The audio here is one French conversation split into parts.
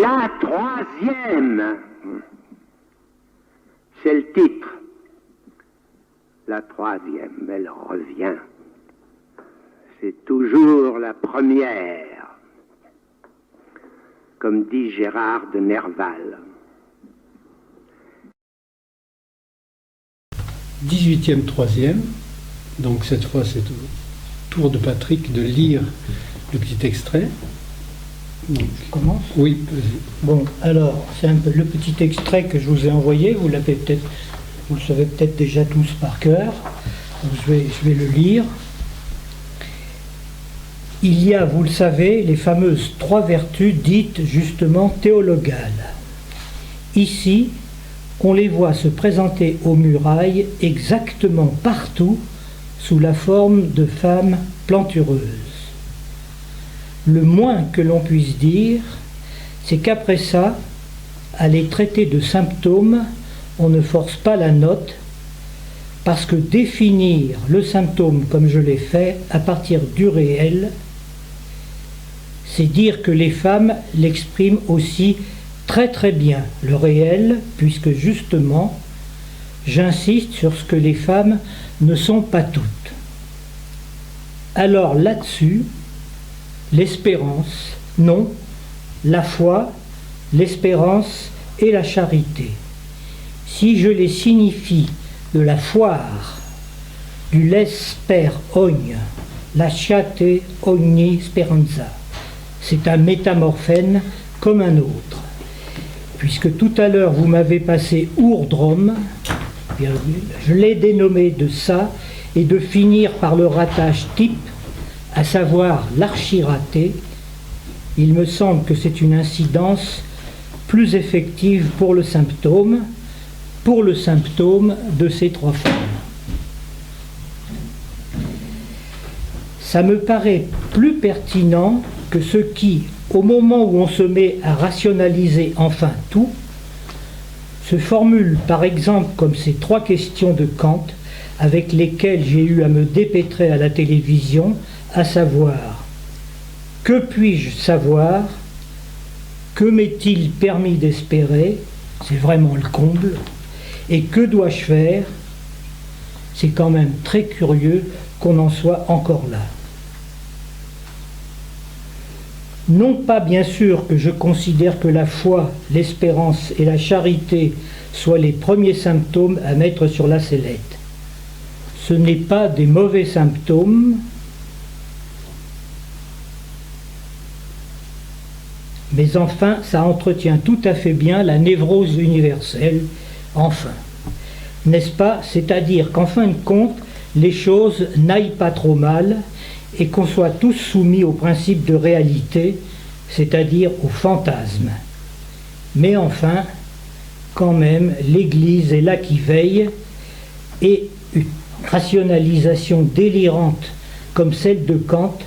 La troisième, c'est le titre. La troisième, elle revient. C'est toujours la première, comme dit Gérard de Nerval. 18e, troisième, donc cette fois c'est au tour de Patrick de lire le petit extrait. Donc, je commence ? Oui, vas-y. Bon, alors, c'est un peu le petit extrait que je vous ai envoyé, vous le savez peut-être déjà tous par cœur, donc je vais le lire. Il y a, vous le savez, les fameuses 3 vertus dites justement théologales. Ici, on les voit se présenter aux murailles exactement partout sous la forme de femmes plantureuses. Le moins que l'on puisse dire, c'est qu'après ça, à les traiter de symptômes, on ne force pas la note, parce que définir le symptôme comme je l'ai fait à partir du réel, c'est dire que les femmes l'expriment aussi très très bien, le réel, puisque justement, j'insiste sur ce que les femmes ne sont pas toutes. Alors là-dessus, l'espérance, non, la foi, l'espérance et la charité. Si je les signifie de la foire, du l'esper ogne, la chate ogni speranza, c'est un métamorphène comme un autre. Puisque tout à l'heure vous m'avez passé ourdrome, je l'ai dénommé de ça, et de finir par le rattache type, à savoir l'archiraté, il me semble que c'est une incidence plus effective pour le symptôme de ces 3 formes. Ça me paraît plus pertinent que ce qui, au moment où on se met à rationaliser enfin tout, se formule par exemple comme ces 3 questions de Kant avec lesquelles j'ai eu à me dépêtrer à la télévision, à savoir, que puis-je savoir? Que m'est-il permis d'espérer? C'est vraiment le comble. Et que dois-je faire? C'est quand même très curieux qu'on en soit encore là. Non pas bien sûr que je considère que la foi, l'espérance et la charité soient les premiers symptômes à mettre sur la sellette. Ce n'est pas des mauvais symptômes, mais enfin, ça entretient tout à fait bien la névrose universelle, enfin. N'est-ce pas? C'est-à-dire qu'en fin de compte, les choses n'aillent pas trop mal et qu'on soit tous soumis au principe de réalité, c'est-à-dire au fantasme. Mais enfin, quand même, l'Église est là qui veille, et une rationalisation délirante comme celle de Kant,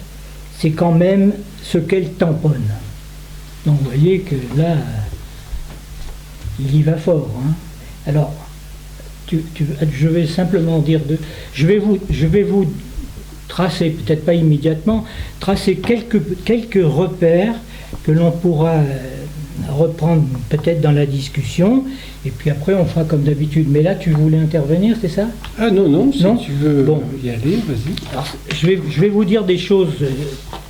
c'est quand même ce qu'elle tamponne. Donc vous voyez que là, il y va fort. Hein. Alors, je vais simplement dire je vais vous tracer, peut-être pas immédiatement, tracer quelques repères que l'on pourra reprendre peut-être dans la discussion, et puis après on fera comme d'habitude. Mais là, tu voulais intervenir, c'est ça? Ah non, si non tu veux bon. Y aller, vas-y. Alors, je vais vous dire des choses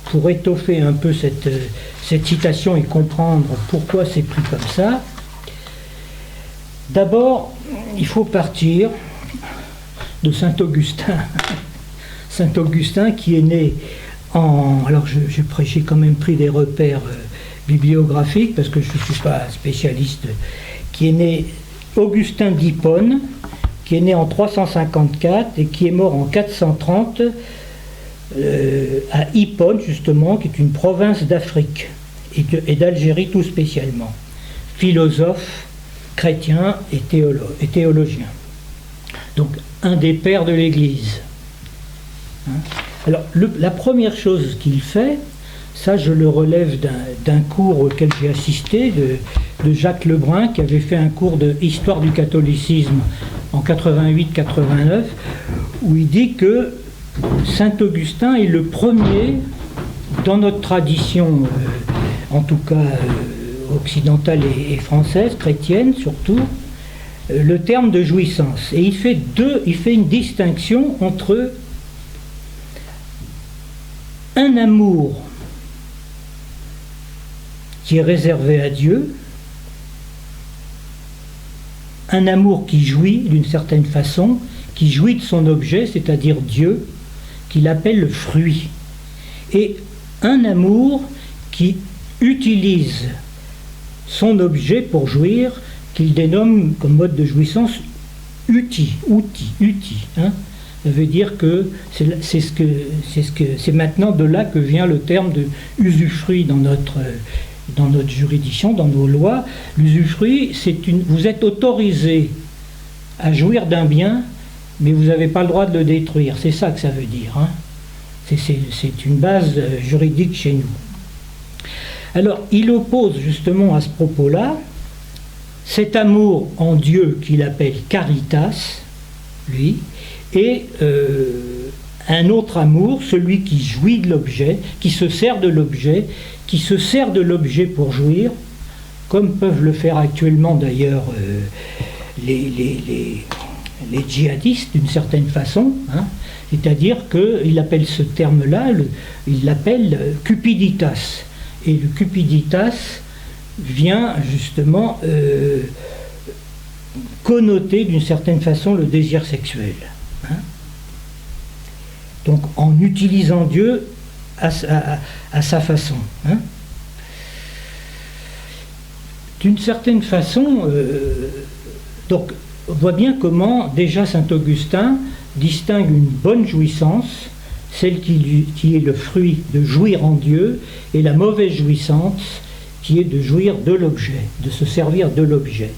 pour étoffer un peu cette citation et comprendre pourquoi c'est pris comme ça. D'abord, il faut partir de Saint-Augustin. Saint-Augustin qui est né en... Alors j'ai quand même pris des repères bibliographiques parce que je ne suis pas spécialiste. Qui est né Augustin d'Hippone, qui est né en 354 et qui est mort en 430 à Hippone justement, qui est une province d'Afrique et d'Algérie tout spécialement. Philosophe, chrétien et théologien. Donc un des pères de l'Église. Alors la première chose qu'il fait, ça je le relève d'un cours auquel j'ai assisté de Jacques Lebrun, qui avait fait un cours de Histoire du catholicisme en 88-89, où il dit que Saint Augustin est le premier dans notre tradition, en tout cas occidentale et française, chrétienne surtout, le terme de jouissance. Et il fait une distinction entre un amour qui est réservé à Dieu, un amour qui jouit d'une certaine façon, qui jouit de son objet, c'est-à-dire Dieu, qu'il appelle le fruit, et un amour qui utilise son objet pour jouir, qu'il dénomme comme mode de jouissance outil. Hein. Ça veut dire que c'est maintenant de là que vient le terme de usufruit dans notre juridiction, dans nos lois. L'usufruit, vous êtes autorisé à jouir d'un bien, mais vous n'avez pas le droit de le détruire. C'est ça que ça veut dire. Hein. C'est une base juridique chez nous. Alors, il oppose justement à ce propos-là cet amour en Dieu qu'il appelle caritas, lui, et un autre amour, celui qui jouit de l'objet, qui se sert de l'objet, pour jouir, comme peuvent le faire actuellement d'ailleurs les djihadistes d'une certaine façon, hein. C'est-à-dire qu'il appelle ce terme-là, il l'appelle cupiditas. Et le cupiditas vient justement connoter d'une certaine façon le désir sexuel. Hein. Donc en utilisant Dieu à sa façon. Hein. D'une certaine façon, donc on voit bien comment déjà saint Augustin distingue une bonne jouissance, celle qui est le fruit de jouir en Dieu, et la mauvaise jouissance qui est de jouir de l'objet, de se servir de l'objet.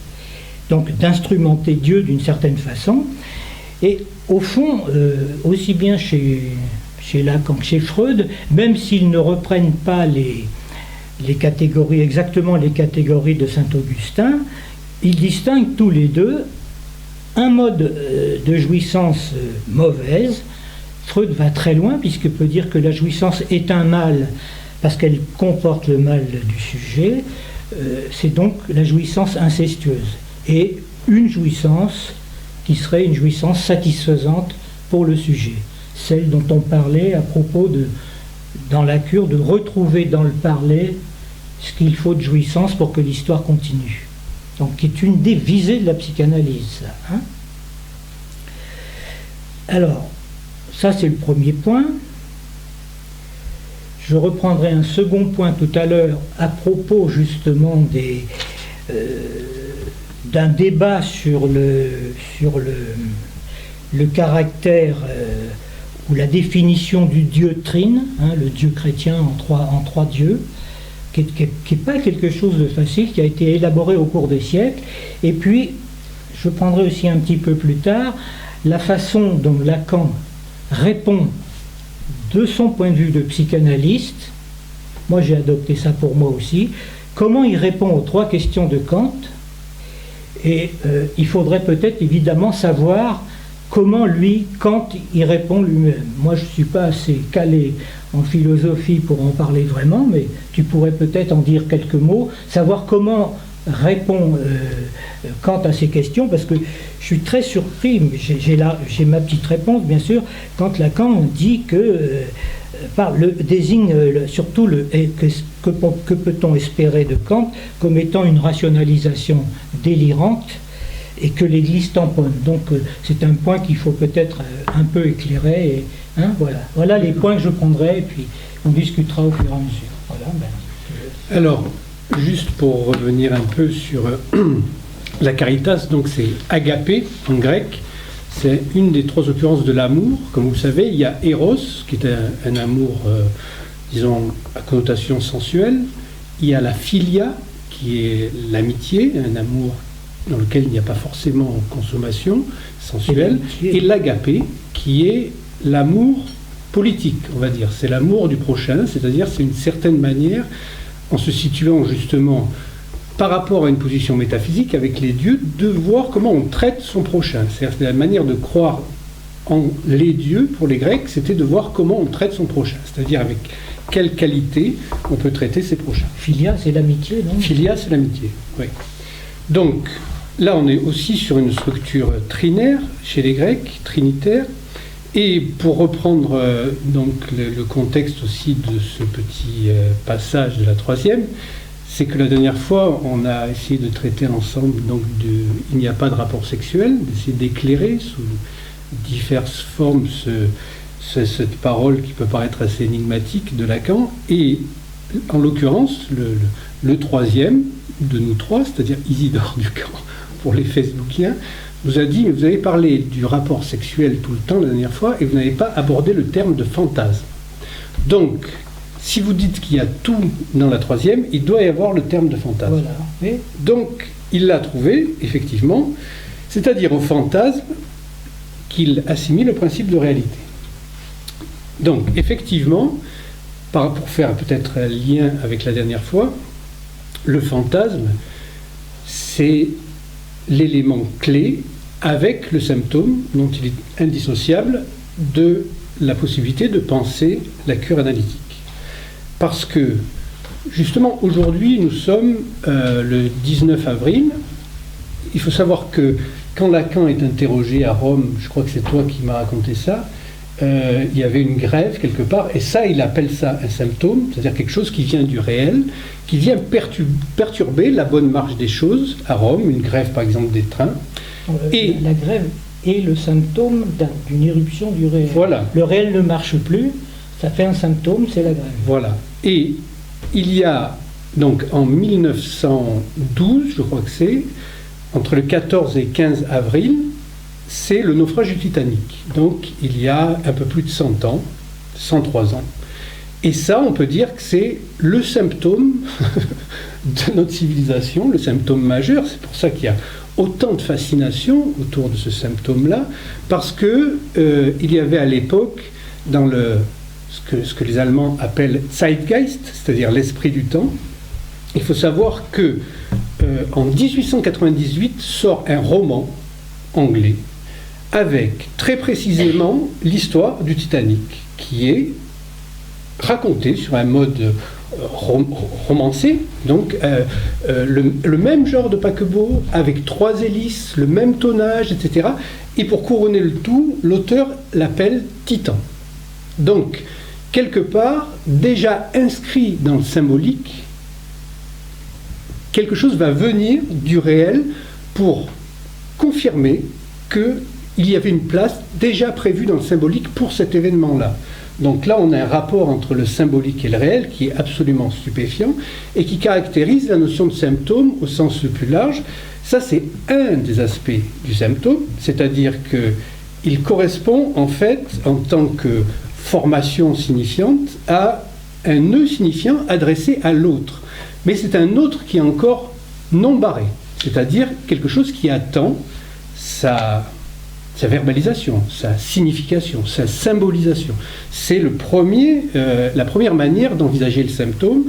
Donc d'instrumenter Dieu d'une certaine façon. Et au fond, aussi bien chez Lacan que chez Freud, même s'ils ne reprennent pas exactement les catégories de saint Augustin, ils distinguent tous les deux un mode de jouissance mauvaise. Freud va très loin puisqu'il peut dire que la jouissance est un mal parce qu'elle comporte le mal du sujet. C'est donc la jouissance incestueuse et une jouissance qui serait une jouissance satisfaisante pour le sujet, celle dont on parlait à propos dans la cure, de retrouver dans le parler ce qu'il faut de jouissance pour que l'histoire continue. Donc, qui est une des visées de la psychanalyse, ça, hein. Alors, ça c'est le premier point. Je reprendrai un second point tout à l'heure à propos justement d'un débat sur le caractère ou la définition du Dieu trine, hein, le Dieu chrétien en trois dieux, qui n'est pas quelque chose de facile, qui a été élaboré au cours des siècles. Et puis, je prendrai aussi un petit peu plus tard la façon dont Lacan répond de son point de vue de psychanalyste. Moi, j'ai adopté ça pour moi aussi. Comment il répond aux trois questions de Kant. Et il faudrait peut-être évidemment savoir comment Kant y répond lui-même. Moi, je ne suis pas assez calé en philosophie pour en parler vraiment, mais tu pourrais peut-être en dire quelques mots, savoir comment répond Kant à ces questions, parce que je suis très surpris, j'ai ma petite réponse bien sûr, quand Lacan dit que désigne surtout que peut-on espérer de Kant comme étant une rationalisation délirante et que l'Église tamponne. Donc c'est un point qu'il faut peut-être un peu éclairer. Et, hein, voilà les points que je prendrai et puis on discutera au fur et à mesure. Voilà, Alors, juste pour revenir un peu sur la caritas, donc c'est agapé en grec, c'est une des trois occurrences de l'amour. Comme vous le savez, il y a Eros, qui est un amour, disons, à connotation sensuelle. Il y a la philia, qui est l'amitié, un amour dans lequel il n'y a pas forcément consommation sensuelle. Et l'agapé, qui est l'amour politique, on va dire. C'est l'amour du prochain, c'est-à-dire c'est une certaine manière, en se situant justement par rapport à une position métaphysique avec les dieux, de voir comment on traite son prochain. C'est-à-dire c'est la manière de croire les dieux, pour les Grecs, c'était de voir comment on traite son prochain, c'est-à-dire avec quelle qualité on peut traiter ses prochains. Philia, c'est l'amitié, non? Philia, c'est l'amitié, oui. Donc, là, on est aussi sur une structure trinaire, chez les Grecs, trinitaire, et pour reprendre donc le contexte aussi de ce petit passage de la troisième, c'est que la dernière fois, on a essayé de traiter ensemble, donc il n'y a pas de rapport sexuel, d'essayer d'éclairer sous diverses formes cette parole qui peut paraître assez énigmatique de Lacan, et en l'occurrence, le troisième de nous trois, c'est-à-dire Isidore Ducamp, pour les Facebookiens, nous a dit, vous avez parlé du rapport sexuel tout le temps la dernière fois, et vous n'avez pas abordé le terme de fantasme. Donc, si vous dites qu'il y a tout dans la troisième, il doit y avoir le terme de fantasme. Voilà. Oui. Donc, il l'a trouvé, effectivement, c'est-à-dire au fantasme qu'il assimile le principe de réalité. Donc, effectivement, pour faire peut-être un lien avec la dernière fois, le fantasme, c'est l'élément clé avec le symptôme dont il est indissociable de la possibilité de penser la cure analytique. Parce que, justement, aujourd'hui, nous sommes le 19 avril. Il faut savoir que quand Lacan est interrogé à Rome, je crois que c'est toi qui m'as raconté ça, il y avait une grève quelque part, et ça, il appelle ça un symptôme, c'est-à-dire quelque chose qui vient du réel, qui vient perturber la bonne marche des choses à Rome, une grève par exemple des trains. Et la grève est le symptôme d'une éruption du réel. Voilà. Le réel ne marche plus, ça fait un symptôme, c'est la grève. Voilà. Et il y a donc en 1912, je crois que c'est, entre le 14 et 15 avril, c'est le naufrage du Titanic. Donc il y a un peu plus de 100 ans, 103 ans. Et ça, on peut dire que c'est le symptôme de notre civilisation, le symptôme majeur. C'est pour ça qu'il y a autant de fascination autour de ce symptôme-là, parce que il y avait à l'époque, dans ce que les Allemands appellent Zeitgeist, c'est-à-dire l'esprit du temps, il faut savoir que en 1898 sort un roman anglais avec très précisément l'histoire du Titanic, qui est racontée sur un mode romancé, donc le même genre de paquebot, avec 3 hélices, le même tonnage, etc. Et pour couronner le tout, l'auteur l'appelle Titan. Donc, quelque part, déjà inscrit dans le symbolique, quelque chose va venir du réel pour confirmer qu'il y avait une place déjà prévue dans le symbolique pour cet événement-là. Donc là, on a un rapport entre le symbolique et le réel qui est absolument stupéfiant et qui caractérise la notion de symptôme au sens le plus large. Ça, c'est un des aspects du symptôme, c'est-à-dire qu'il correspond en fait, en tant que formation signifiante, à un nœud signifiant adressé à l'autre. Mais c'est un autre qui est encore non barré, c'est-à-dire quelque chose qui attend sa verbalisation, sa signification, sa symbolisation. C'est la première manière d'envisager le symptôme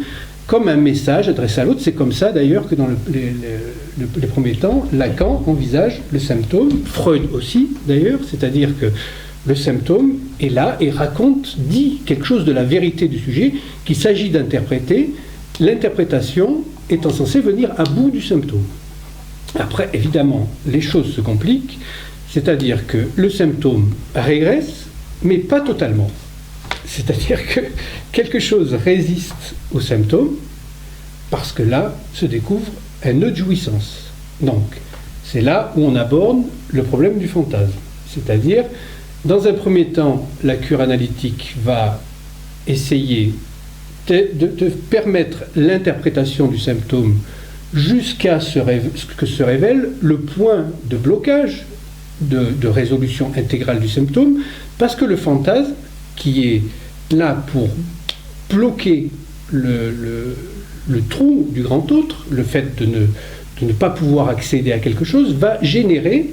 comme un message adressé à l'autre. C'est comme ça d'ailleurs que dans les premiers temps, Lacan envisage le symptôme, Freud aussi d'ailleurs, c'est-à-dire que le symptôme est là et dit quelque chose de la vérité du sujet qu'il s'agit d'interpréter, l'interprétation étant censée venir à bout du symptôme. Après, évidemment, les choses se compliquent, c'est-à-dire que le symptôme régresse, mais pas totalement. C'est-à-dire que quelque chose résiste au symptôme, parce que là se découvre un nœud de jouissance. Donc, c'est là où on aborde le problème du fantasme. C'est-à-dire, dans un premier temps, la cure analytique va essayer de permettre l'interprétation du symptôme jusqu'à ce que se révèle le point de blocage, de résolution intégrale du symptôme, parce que le fantasme, qui est là pour bloquer le trou du grand autre, le fait de ne pas pouvoir accéder à quelque chose, va générer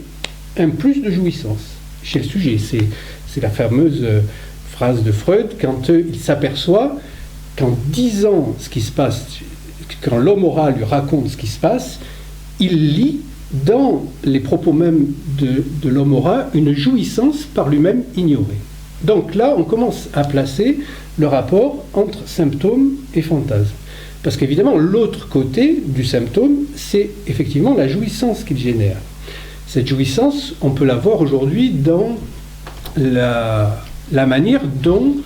un plus de jouissance chez le sujet. C'est la fameuse phrase de Freud, quand il s'aperçoit qu'en disant ce qui se passe, quand l'homme oral lui raconte ce qui se passe, il lit dans les propos même de l'homme aura une jouissance par lui-même ignorée. Donc là, on commence à placer le rapport entre symptôme et fantasme. Parce qu'évidemment, l'autre côté du symptôme, c'est effectivement la jouissance qu'il génère. Cette jouissance, on peut la voir aujourd'hui dans la manière dont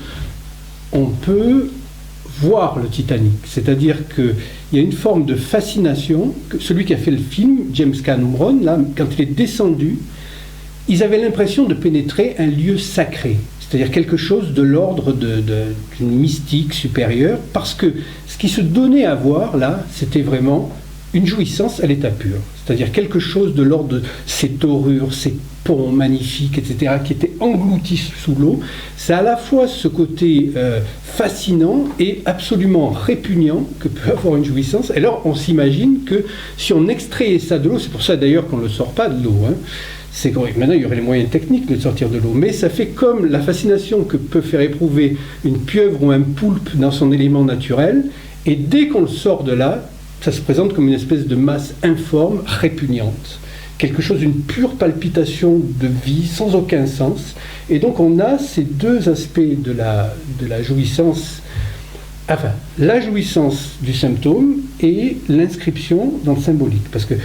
on peut voir le Titanic. C'est-à-dire qu'il y a une forme de fascination. Celui qui a fait le film, James Cameron, là, quand il est descendu, ils avaient l'impression de pénétrer un lieu sacré. C'est-à-dire quelque chose de l'ordre d'une mystique supérieure, parce que ce qui se donnait à voir, là, c'était vraiment une jouissance à l'état pur. C'est-à-dire quelque chose de l'ordre de ces taurures, ces ponts magnifiques, etc., qui étaient engloutis sous l'eau. C'est à la fois ce côté fascinant et absolument répugnant que peut avoir une jouissance. Et alors, on s'imagine que si on extrayait ça de l'eau, c'est pour ça d'ailleurs qu'on ne le sort pas de l'eau, hein, c'est correct. Maintenant, il y aurait les moyens techniques de sortir de l'eau, mais ça fait comme la fascination que peut faire éprouver une pieuvre ou un poulpe dans son élément naturel, et dès qu'on le sort de là, ça se présente comme une espèce de masse informe, répugnante. Quelque chose, une pure palpitation de vie, sans aucun sens. Et donc on a ces deux aspects de la jouissance, enfin, la jouissance du symptôme et l'inscription dans le symbolique. Parce que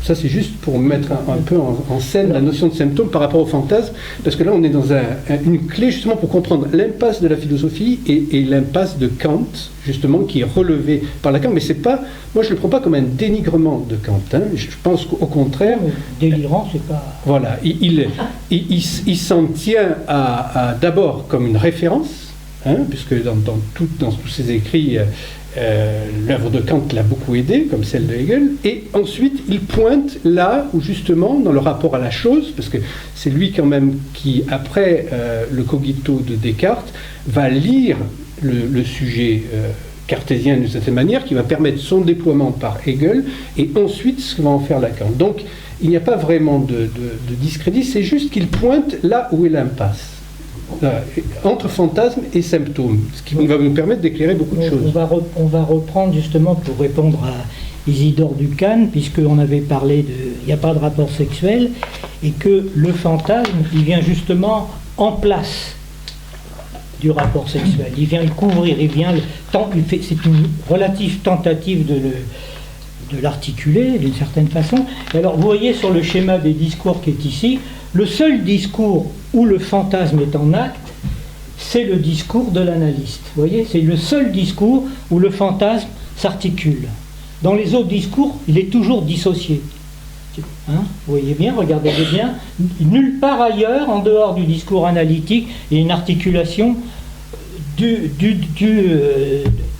ça, c'est juste pour mettre un peu en scène la notion de symptôme par rapport au fantasme, parce que là, on est dans une clé justement pour comprendre l'impasse de la philosophie et l'impasse de Kant, justement, qui est relevée par Lacan. Mais c'est pas, moi, je ne le prends pas comme un dénigrement de Kant. Hein. Je pense qu'au contraire... Délirant, c'est pas... Voilà, il s'en tient d'abord comme une référence, hein, puisque dans tous ses écrits... l'œuvre de Kant l'a beaucoup aidé, comme celle de Hegel, et ensuite il pointe là où justement, dans le rapport à la chose, parce que c'est lui quand même qui, après le cogito de Descartes, va lire le sujet cartésien d'une certaine manière, qui va permettre son déploiement par Hegel, et ensuite ce que va en faire Lacan. Donc il n'y a pas vraiment de discrédit, c'est juste qu'il pointe là où est l'impasse. Entre fantasme et symptômes, ce qui va nous permettre d'éclairer beaucoup de choses. On va reprendre justement pour répondre à Isidore Duncan, puisqu'on avait parlé il n'y a pas de rapport sexuel, et que le fantasme, il vient justement en place du rapport sexuel. Il vient le couvrir, c'est une relative tentative de l'articuler d'une certaine façon. Et alors, vous voyez sur le schéma des discours qui est ici, le seul discours où le fantasme est en acte, c'est le discours de l'analyste. Vous voyez, c'est le seul discours où le fantasme s'articule. Dans les autres discours, il est toujours dissocié. Hein, vous voyez bien, regardez bien. Nulle part ailleurs, en dehors du discours analytique, il y a une articulation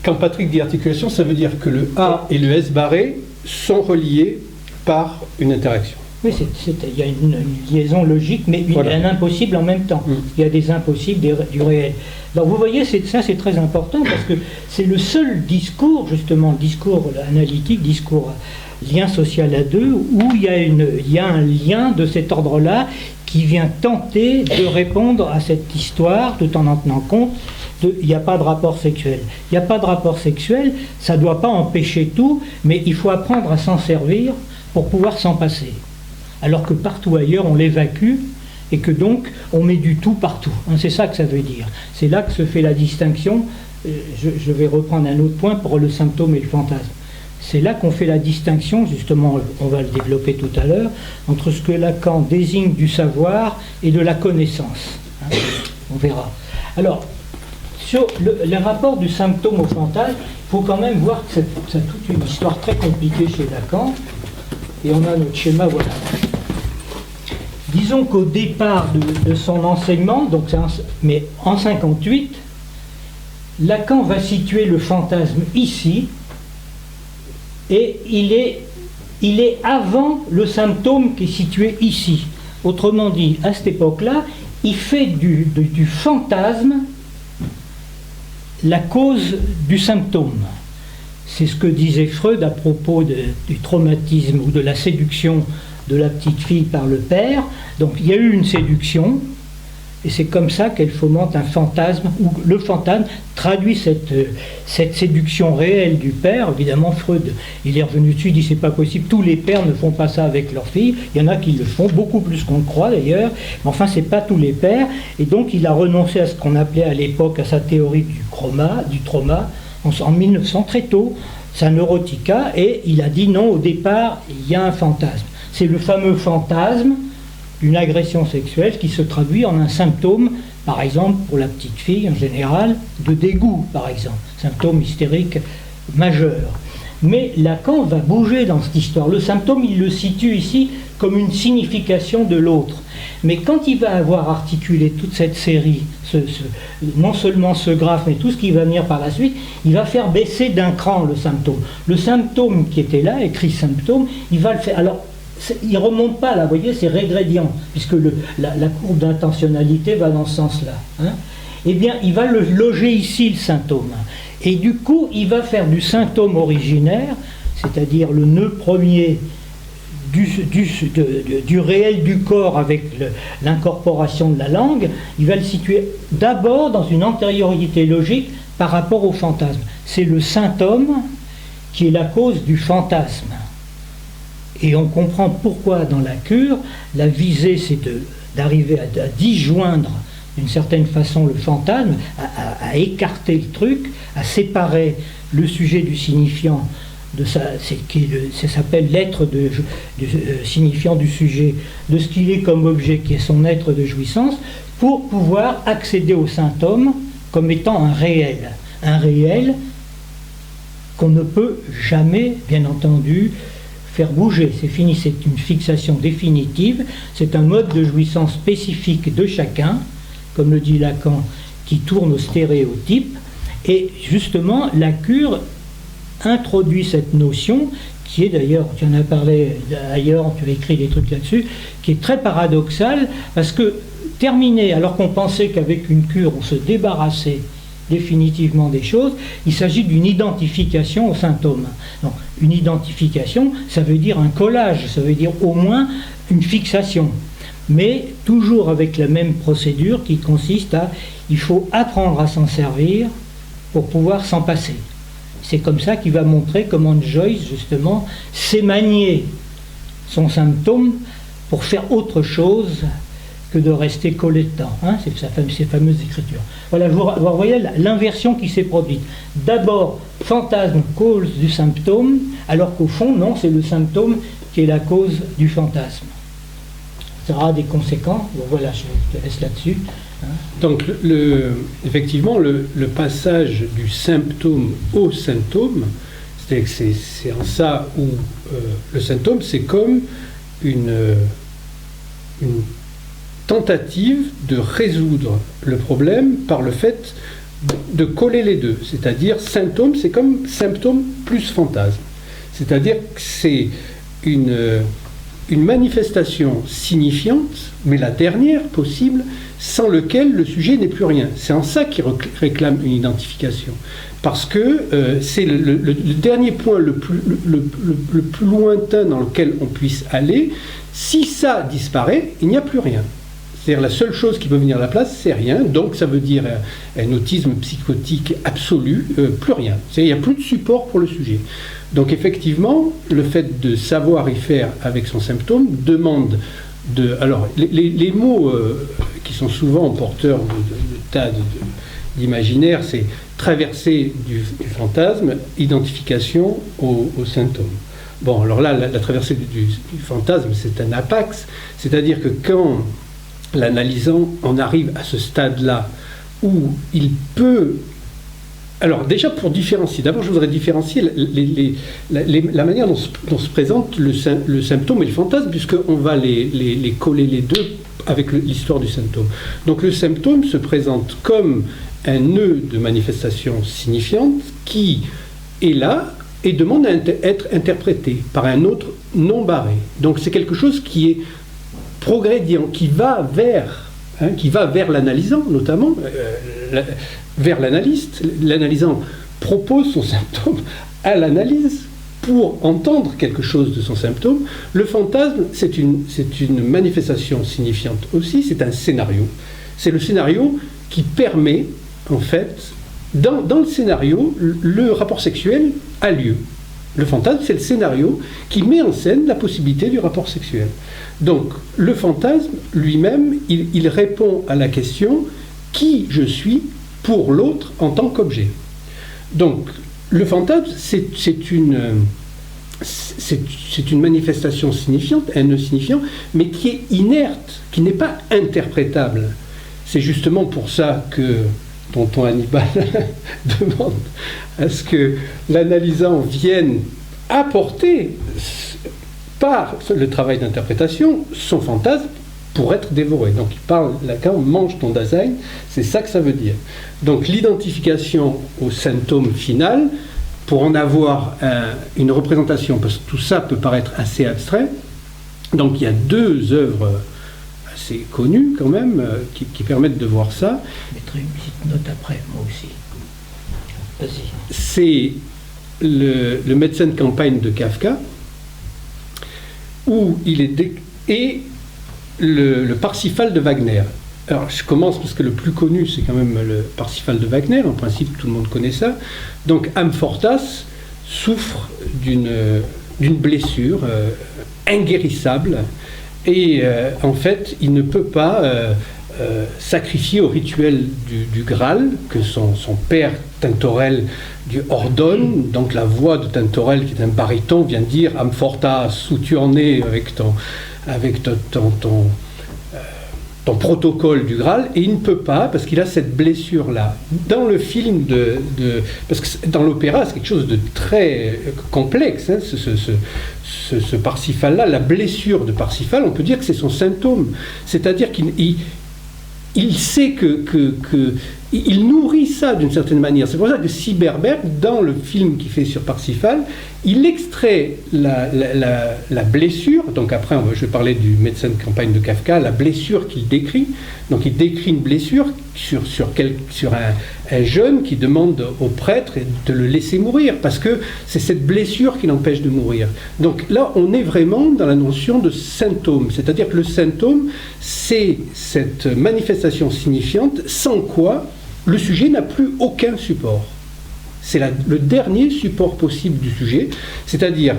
Quand Patrick dit articulation, ça veut dire que le A et le S barré sont reliés par une interaction. Oui, il y a une liaison logique, mais voilà. Il y a un impossible en même temps. Il y a des impossibles du réel. Donc vous voyez, ça c'est très important, parce que c'est le seul discours, justement, discours analytique, discours lien social à deux, où il y a un lien de cet ordre-là qui vient tenter de répondre à cette histoire, tout en tenant compte il n'y a pas de rapport sexuel. Il n'y a pas de rapport sexuel, ça ne doit pas empêcher tout, mais il faut apprendre à s'en servir pour pouvoir s'en passer. Alors que partout ailleurs, on l'évacue et que donc on met du tout partout. C'est ça que ça veut dire. C'est là que se fait la distinction. Je vais reprendre un autre point pour le symptôme et le fantasme. C'est là qu'on fait la distinction, justement, on va le développer tout à l'heure, entre ce que Lacan désigne du savoir et de la connaissance. On verra. Alors, sur le rapport du symptôme au fantasme, il faut quand même voir que c'est toute une histoire très compliquée chez Lacan. Et on a notre schéma, voilà. Disons qu'au départ de son enseignement, mais en 58, Lacan va situer le fantasme ici, et il est avant le symptôme qui est situé ici. Autrement dit, à cette époque-là, il fait du fantasme la cause du symptôme. C'est ce que disait Freud à propos du traumatisme ou de la séduction de la petite fille par le père. Donc il y a eu une séduction, Et c'est comme ça qu'elle fomente un fantasme, où le fantasme traduit cette séduction réelle du père. Évidemment, Freud, il est revenu dessus, il dit c'est pas possible, tous les pères ne font pas ça avec leurs filles, il y en a qui le font, beaucoup plus qu'on le croit d'ailleurs, mais enfin c'est pas tous les pères, et donc il a renoncé à ce qu'on appelait à l'époque, à sa théorie du trauma, en 1900, très tôt, sa neurotica, et il a dit non, au départ, il y a un fantasme. C'est le fameux fantasme d'une agression sexuelle qui se traduit en un symptôme, par exemple pour la petite fille en général, de dégoût par exemple, symptôme hystérique majeur. Mais Lacan va bouger dans cette histoire. Le symptôme, il le situe ici comme une signification de l'autre. Mais quand il va avoir articulé toute cette série, non seulement ce graphe, mais tout ce qui va venir par la suite, il va faire baisser d'un cran le symptôme. Le symptôme qui était là, écrit symptôme, il va le faire. Alors, il ne remonte pas là, vous voyez, c'est régrédient, puisque la courbe d'intentionnalité va dans ce sens-là. Hein. Eh bien, il va le loger ici, le symptôme. Et du coup, il va faire du symptôme originaire, c'est-à-dire le nœud premier du réel du corps avec l'incorporation de la langue, il va le situer d'abord dans une antériorité logique par rapport au fantasme. C'est le symptôme qui est la cause du fantasme. Et on comprend pourquoi dans la cure, la visée c'est d'arriver à disjoindre d'une certaine façon le fantasme, à écarter le truc, à séparer le sujet du signifiant, ça s'appelle l'être signifiant du sujet, de ce qu'il est comme objet, qui est son être de jouissance, pour pouvoir accéder au symptôme comme étant un réel qu'on ne peut jamais, bien entendu, faire bouger. C'est fini, c'est une fixation définitive, c'est un mode de jouissance spécifique de chacun, comme le dit Lacan, qui tourne au stéréotype, et justement la cure introduit cette notion qui est d'ailleurs, tu en as parlé ailleurs, tu as écrit des trucs là-dessus, qui est très paradoxale, parce que terminé, alors qu'on pensait qu'avec une cure on se débarrassait définitivement des choses, il s'agit d'une identification au symptôme. Donc, une identification, ça veut dire un collage, ça veut dire au moins une fixation, mais toujours avec la même procédure qui consiste à, il faut apprendre à s'en servir pour pouvoir s'en passer. C'est comme ça qu'il va montrer comment Joyce, justement, sait manier son symptôme pour faire autre chose que de rester collé dedans. Hein, c'est ces fameuses écritures. Voilà, vous voyez l'inversion qui s'est produite. D'abord, fantasme, cause du symptôme, alors qu'au fond, non, c'est le symptôme qui est la cause du fantasme. Ça aura des conséquences. Bon, voilà, je te laisse là-dessus. Hein. Donc, effectivement, le passage du symptôme au symptôme, c'est en ça où le symptôme, c'est comme une tentative de résoudre le problème par le fait de coller les deux. C'est-à-dire, symptôme, c'est comme symptôme plus fantasme. C'est-à-dire que c'est une manifestation signifiante, mais la dernière possible, sans lequel le sujet n'est plus rien. C'est en ça qu'il réclame une identification. Parce que c'est le dernier point le plus lointain dans lequel on puisse aller. Si ça disparaît, il n'y a plus rien. C'est-à-dire la seule chose qui peut venir à la place, c'est rien. Donc ça veut dire un autisme psychotique absolu, plus rien. Il n'y a plus de support pour le sujet. Donc effectivement, le fait de savoir y faire avec son symptôme demande de... Alors, les mots qui sont souvent porteurs de tas d'imaginaire, c'est traversée du fantasme, identification au symptôme. Bon, alors là, la traversée du fantasme, c'est un apax, c'est-à-dire que quand l'analysant en arrive à ce stade-là où il peut... Alors déjà pour différencier, d'abord je voudrais différencier la manière dont se présente le symptôme et le fantasme, puisqu'on va les coller les deux avec l'histoire du symptôme. Donc le symptôme se présente comme un nœud de manifestation signifiante qui est là et demande à être interprété par un autre non barré. Donc c'est quelque chose qui est progrédient, qui va vers l'analysant notamment, vers l'analyste. L'analysant propose son symptôme à l'analyse pour entendre quelque chose de son symptôme. Le fantasme, c'est une manifestation signifiante aussi, c'est un scénario. C'est le scénario qui permet, en fait, dans le scénario, le rapport sexuel a lieu. Le fantasme, c'est le scénario qui met en scène la possibilité du rapport sexuel. Donc, le fantasme lui-même, il répond à la question « qui je suis pour l'autre en tant qu'objet ». Donc, le fantasme, c'est une manifestation signifiante, un nœud signifiant, mais qui est inerte, qui n'est pas interprétable. C'est justement pour ça que tonton Hannibal demande à ce que l'analysant vienne apporter, par le travail d'interprétation, son fantasme pour être dévoré. Donc il parle, Lacan mange ton Dasein, c'est ça que ça veut dire. Donc l'identification au symptôme final, pour en avoir une représentation, parce que tout ça peut paraître assez abstrait, donc il y a 2 œuvres assez connues quand même, qui permettent de voir ça. Je mettrai une petite note après, moi aussi. Vas-y. C'est le médecin de campagne de Kafka, où il est et le Parsifal de Wagner. Alors je commence parce que le plus connu c'est quand même le Parsifal de Wagner, en principe tout le monde connaît ça. Donc Amfortas souffre d'une blessure inguérissable et en fait il ne peut pas sacrifier au rituel du Graal que son père Tintorel lui ordonne. Donc la voix de Tintorel, qui est un baryton, vient dire « Amfortas, où tu en es avec ton protocole du Graal ?» et il ne peut pas, parce qu'il a cette blessure-là. Dans le film parce que dans l'opéra, c'est quelque chose de très complexe, hein, ce Parsifal-là, la blessure de Parsifal, on peut dire que c'est son symptôme. C'est-à-dire qu'il sait il nourrit ça d'une certaine manière. C'est pour ça que Syberberg, dans le film qu'il fait sur Parsifal, il extrait la blessure. Donc après, je vais parler du médecin de campagne de Kafka, la blessure qu'il décrit. Donc il décrit une blessure sur un jeune qui demande au prêtre de le laisser mourir, parce que c'est cette blessure qui l'empêche de mourir. Donc là, on est vraiment dans la notion de symptôme. C'est-à-dire que le symptôme, c'est cette manifestation signifiante sans quoi le sujet n'a plus aucun support. C'est le dernier support possible du sujet, c'est-à-dire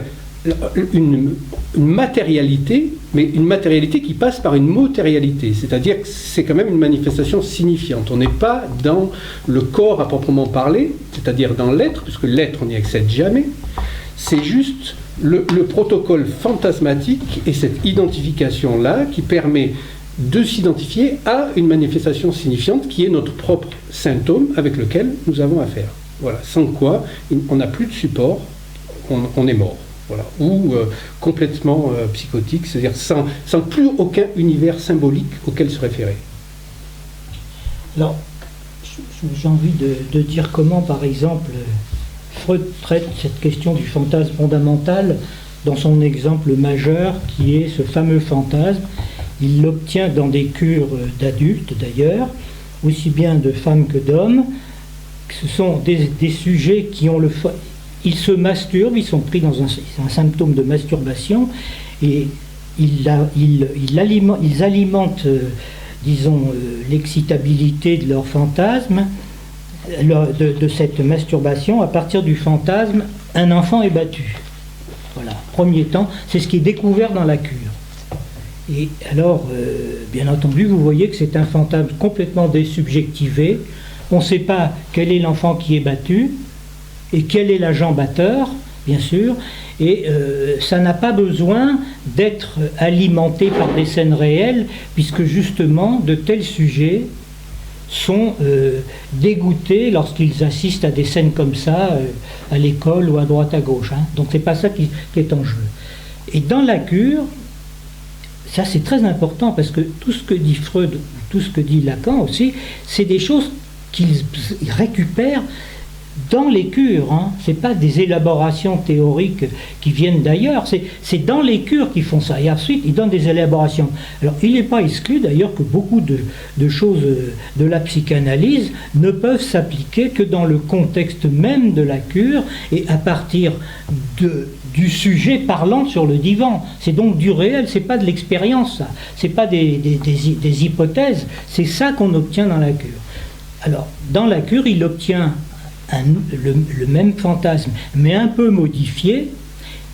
une matérialité, mais une matérialité qui passe par une matérialité, c'est-à-dire que c'est quand même une manifestation signifiante. On n'est pas dans le corps à proprement parler, c'est-à-dire dans l'être, puisque l'être on n'y accède jamais, c'est juste le protocole fantasmatique et cette identification-là qui permet de s'identifier à une manifestation signifiante qui est notre propre symptôme avec lequel nous avons affaire. Voilà, sans quoi on n'a plus de support, on est mort. Voilà. Ou complètement psychotique, c'est-à-dire sans plus aucun univers symbolique auquel se référer. Alors, j'ai envie de dire comment, par exemple, Freud traite cette question du fantasme fondamental dans son exemple majeur, qui est ce fameux fantasme. Il l'obtient dans des cures d'adultes, d'ailleurs, aussi bien de femmes que d'hommes. Ce sont des sujets qui ont ils se masturbent, ils sont pris dans un symptôme de masturbation, et ils alimentent, disons, l'excitabilité de leur fantasme, de cette masturbation. À partir du fantasme, un enfant est battu. Voilà, premier temps, c'est ce qui est découvert dans la cure. Et alors, bien entendu, vous voyez que c'est un fantasme complètement désubjectivé. On ne sait pas quel est l'enfant qui est battu et quel est l'agent batteur, bien sûr, et ça n'a pas besoin d'être alimenté par des scènes réelles, puisque justement, de tels sujets sont dégoûtés lorsqu'ils assistent à des scènes comme ça, à l'école ou à droite à gauche. Hein. Donc c'est pas ça qui est en jeu. Et dans la cure, ça c'est très important, parce que tout ce que dit Freud, tout ce que dit Lacan aussi, c'est des choses qu'ils récupèrent dans les cures, hein. Ce n'est pas des élaborations théoriques qui viennent d'ailleurs, c'est dans les cures qu'ils font ça. Et ensuite, ils donnent des élaborations. Alors, il n'est pas exclu d'ailleurs que beaucoup de choses de la psychanalyse ne peuvent s'appliquer que dans le contexte même de la cure et à partir du sujet parlant sur le divan. C'est donc du réel, c'est pas de l'expérience, ça. C'est pas des hypothèses, c'est ça qu'on obtient dans la cure. Alors, dans la cure, il obtient le même fantasme, mais un peu modifié,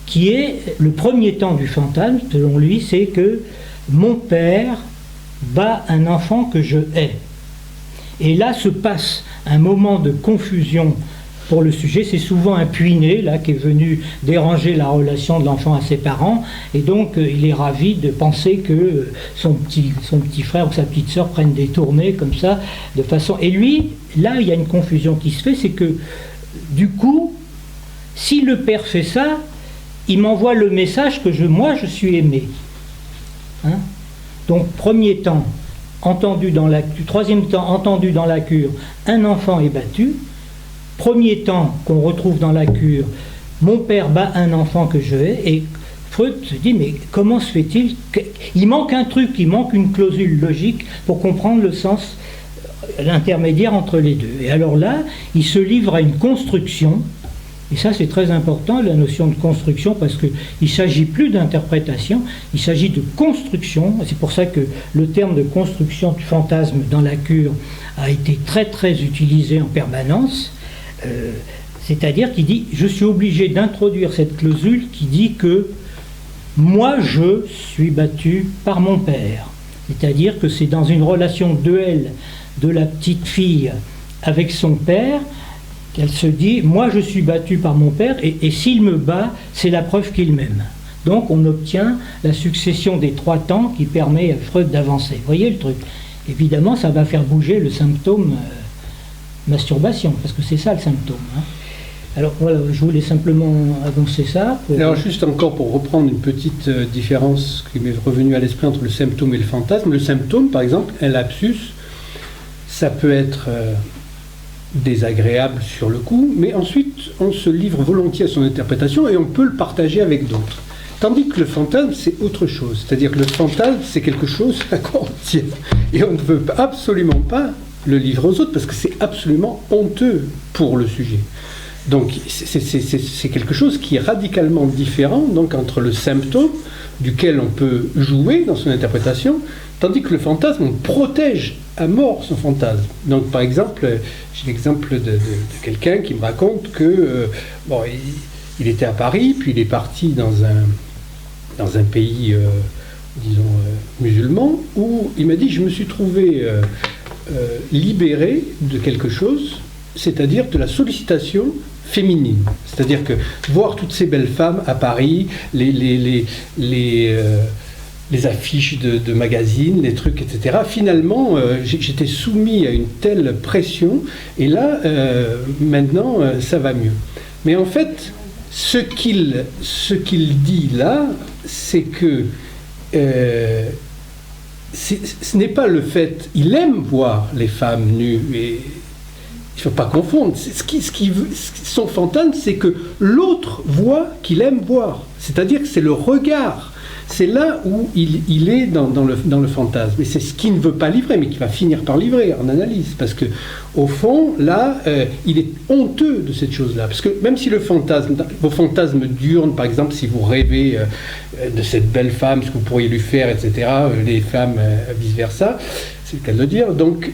qui est le premier temps du fantasme, selon lui, c'est que mon père bat un enfant que je hais. Et là se passe un moment de confusion pour le sujet. C'est souvent un puiné là, qui est venu déranger la relation de l'enfant à ses parents, et donc il est ravi de penser que son petit frère ou sa petite sœur prennent des tournées comme ça, de façon... Et lui, là, il y a une confusion qui se fait, c'est que, du coup, si le père fait ça, il m'envoie le message que moi, je suis aimé. Hein? Donc, premier temps, troisième temps, entendu dans la cure, un enfant est battu. Premier temps qu'on retrouve dans la cure, mon père bat un enfant que je hais, et Freud se dit, mais comment se fait-il qu'il manque un truc, il manque une clausule logique pour comprendre le sens, l'intermédiaire entre les deux. Et alors là, il se livre à une construction, et ça c'est très important, la notion de construction, parce qu'il ne s'agit plus d'interprétation, il s'agit de construction. C'est pour ça que le terme de construction du fantasme dans la cure a été très très utilisé en permanence. C'est-à-dire qu'il dit, je suis obligé d'introduire cette clausule qui dit que moi je suis battu par mon père. C'est-à-dire que c'est dans une relation duel de la petite fille avec son père qu'elle se dit, moi je suis battu par mon père et s'il me bat, c'est la preuve qu'il m'aime. Donc on obtient la succession des trois temps qui permet à Freud d'avancer. Vous voyez le truc? Évidemment, ça va faire bouger le symptôme masturbation, parce que c'est ça le symptôme. Hein. Alors voilà, je voulais simplement avancer ça. Alors juste encore pour reprendre une petite différence qui m'est revenue à l'esprit entre le symptôme et le fantasme. Le symptôme, par exemple, un lapsus, ça peut être désagréable sur le coup, mais ensuite on se livre volontiers à son interprétation et on peut le partager avec d'autres. Tandis que le fantasme, c'est autre chose. C'est-à-dire que le fantasme, c'est quelque chose à quoi on tient. Et on ne veut absolument pas le livre aux autres, parce que c'est absolument honteux pour le sujet. Donc c'est quelque chose qui est radicalement différent donc, entre le symptôme, duquel on peut jouer dans son interprétation, tandis que le fantasme, on protège à mort son fantasme. Donc par exemple, j'ai l'exemple de quelqu'un qui me raconte que il était à Paris, puis il est parti dans un pays, disons, musulman, où il m'a dit, je me suis trouvé libéré de quelque chose, c'est-à-dire de la sollicitation féminine. C'est-à-dire que voir toutes ces belles femmes à Paris, les affiches de magazines, les trucs, etc. Finalement, j'étais soumis à une telle pression, et là, maintenant, ça va mieux. Mais en fait, ce qu'il dit là, c'est que ce n'est pas le fait, il aime voir les femmes nues, et il ne faut pas confondre. Son fantasme, c'est que l'autre voit qu'il aime voir. C'est-à-dire que c'est le regard. C'est là où il est dans le fantasme. Et c'est ce qu'il ne veut pas livrer, mais qui va finir par livrer en analyse. Parce que, au fond, là, il est honteux de cette chose-là. Parce que même si vos fantasmes diurnes, par exemple, si vous rêvez de cette belle femme, ce que vous pourriez lui faire, etc., les femmes, vice-versa, c'est le cas de le dire. Donc,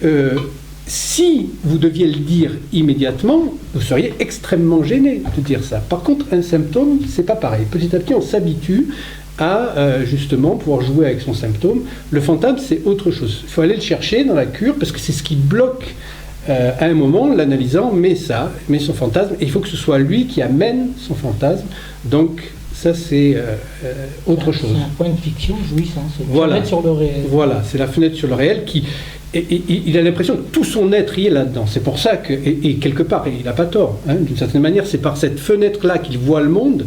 si vous deviez le dire immédiatement, vous seriez extrêmement gêné de dire ça. Par contre, un symptôme, c'est pas pareil. Petit à petit, on s'habitue à justement pouvoir jouer avec son symptôme. Le fantasme, c'est autre chose. Il faut aller le chercher dans la cure, parce que c'est ce qui bloque à un moment, l'analysant met son fantasme, et il faut que ce soit lui qui amène son fantasme. Donc, ça, c'est autre chose. C'est un point de fiction jouissant. C'est une fenêtre sur le réel. Voilà, c'est la fenêtre sur le réel qui... Et il a l'impression que tout son être y est là-dedans. C'est pour ça que, et quelque part, il n'a pas tort, hein, d'une certaine manière, c'est par cette fenêtre-là qu'il voit le monde.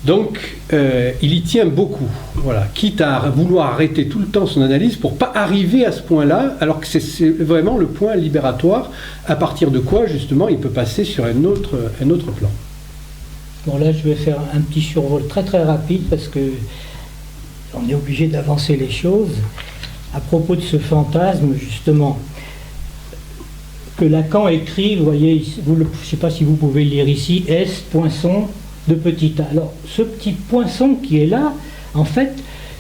Donc, il y tient beaucoup, voilà, quitte à vouloir arrêter tout le temps son analyse pour pas arriver à ce point-là, alors que c'est vraiment le point libératoire, à partir de quoi, justement, il peut passer sur un autre plan. Bon, là, je vais faire un petit survol très très rapide parce que on est obligé d'avancer les choses. À propos de ce fantasme, justement, que Lacan écrit, vous voyez, je ne sais pas si vous pouvez le lire ici, S, poinçon, de petit a. Alors, ce petit poinçon qui est là, en fait,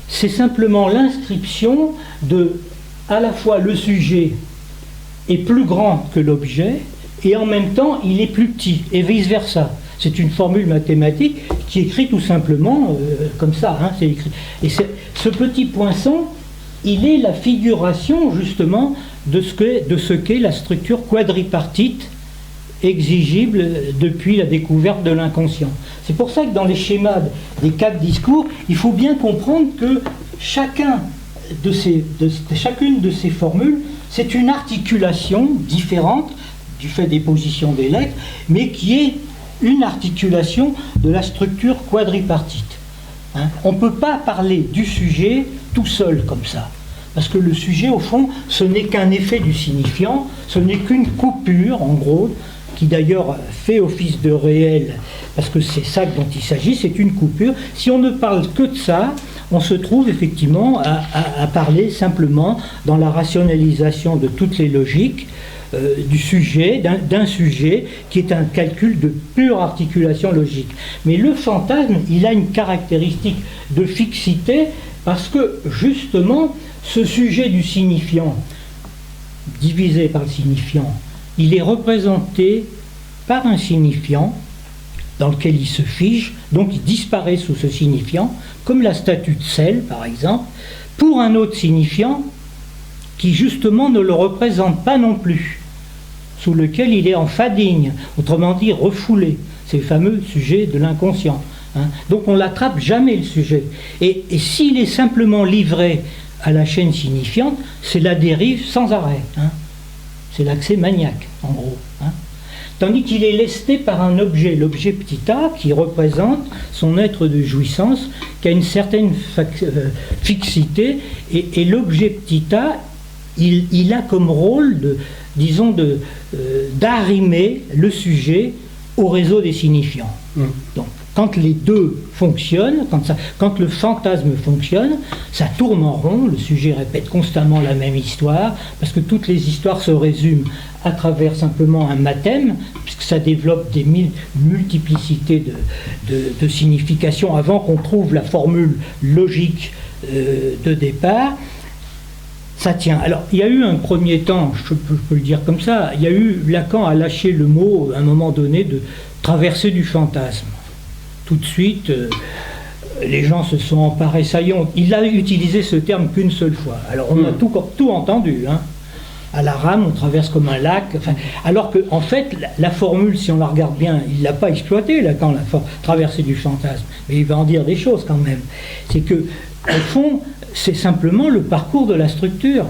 c'est simplement l'inscription de, à la fois le sujet est plus grand que l'objet, et en même temps, il est plus petit, et vice-versa. C'est une formule mathématique qui écrit tout simplement comme ça, hein, c'est écrit. Et ce petit poinçon, il est la figuration justement de ce qu'est la structure quadripartite exigible depuis la découverte de l'inconscient. C'est pour ça que dans les schémas des 4 discours, il faut bien comprendre que chacune de ces formules, c'est une articulation différente du fait des positions des lettres, mais qui est une articulation de la structure quadripartite. Hein, on ne peut pas parler du sujet tout seul comme ça. Parce que le sujet, au fond, ce n'est qu'un effet du signifiant, ce n'est qu'une coupure, en gros, qui d'ailleurs fait office de réel, parce que c'est ça dont il s'agit, c'est une coupure. Si on ne parle que de ça, on se trouve effectivement à parler simplement dans la rationalisation de toutes les logiques, du sujet, d'un sujet qui est un calcul de pure articulation logique. Mais le fantasme, il a une caractéristique de fixité parce que justement, ce sujet du signifiant, divisé par le signifiant, il est représenté par un signifiant dans lequel il se fige, donc il disparaît sous ce signifiant, comme la statue de sel par exemple, pour un autre signifiant qui justement ne le représente pas non plus, sous lequel il est en fadigne, autrement dit refoulé. C'est le fameux sujet de l'inconscient. Hein. Donc on n'attrape jamais le sujet. Et s'il est simplement livré à la chaîne signifiante, c'est la dérive sans arrêt. Hein. C'est l'accès maniaque, en gros. Hein. Tandis qu'il est lesté par un objet, l'objet petit a, qui représente son être de jouissance, qui a une certaine fixité, et l'objet petit a, il a comme rôle d'arrimer le sujet au réseau des signifiants. Donc, quand les deux fonctionnent, quand le fantasme fonctionne, ça tourne en rond, le sujet répète constamment la même histoire, parce que toutes les histoires se résument à travers simplement un mathème, puisque ça développe des multiplicités de significations avant qu'on trouve la formule logique de départ. Ça tient. Alors, il y a eu un premier temps, je peux le dire comme ça, Lacan a lâché le mot, à un moment donné, de traversée du fantasme. Tout de suite, les gens se sont emparés, ça y est, il a utilisé ce terme qu'une seule fois. Alors, on a tout entendu, hein. À la rame, on traverse comme un lac, enfin, alors que, en fait, la formule, si on la regarde bien, il ne l'a pas exploitée, Lacan, la traversée du fantasme, mais il va en dire des choses quand même. C'est que, au fond, c'est simplement le parcours de la structure.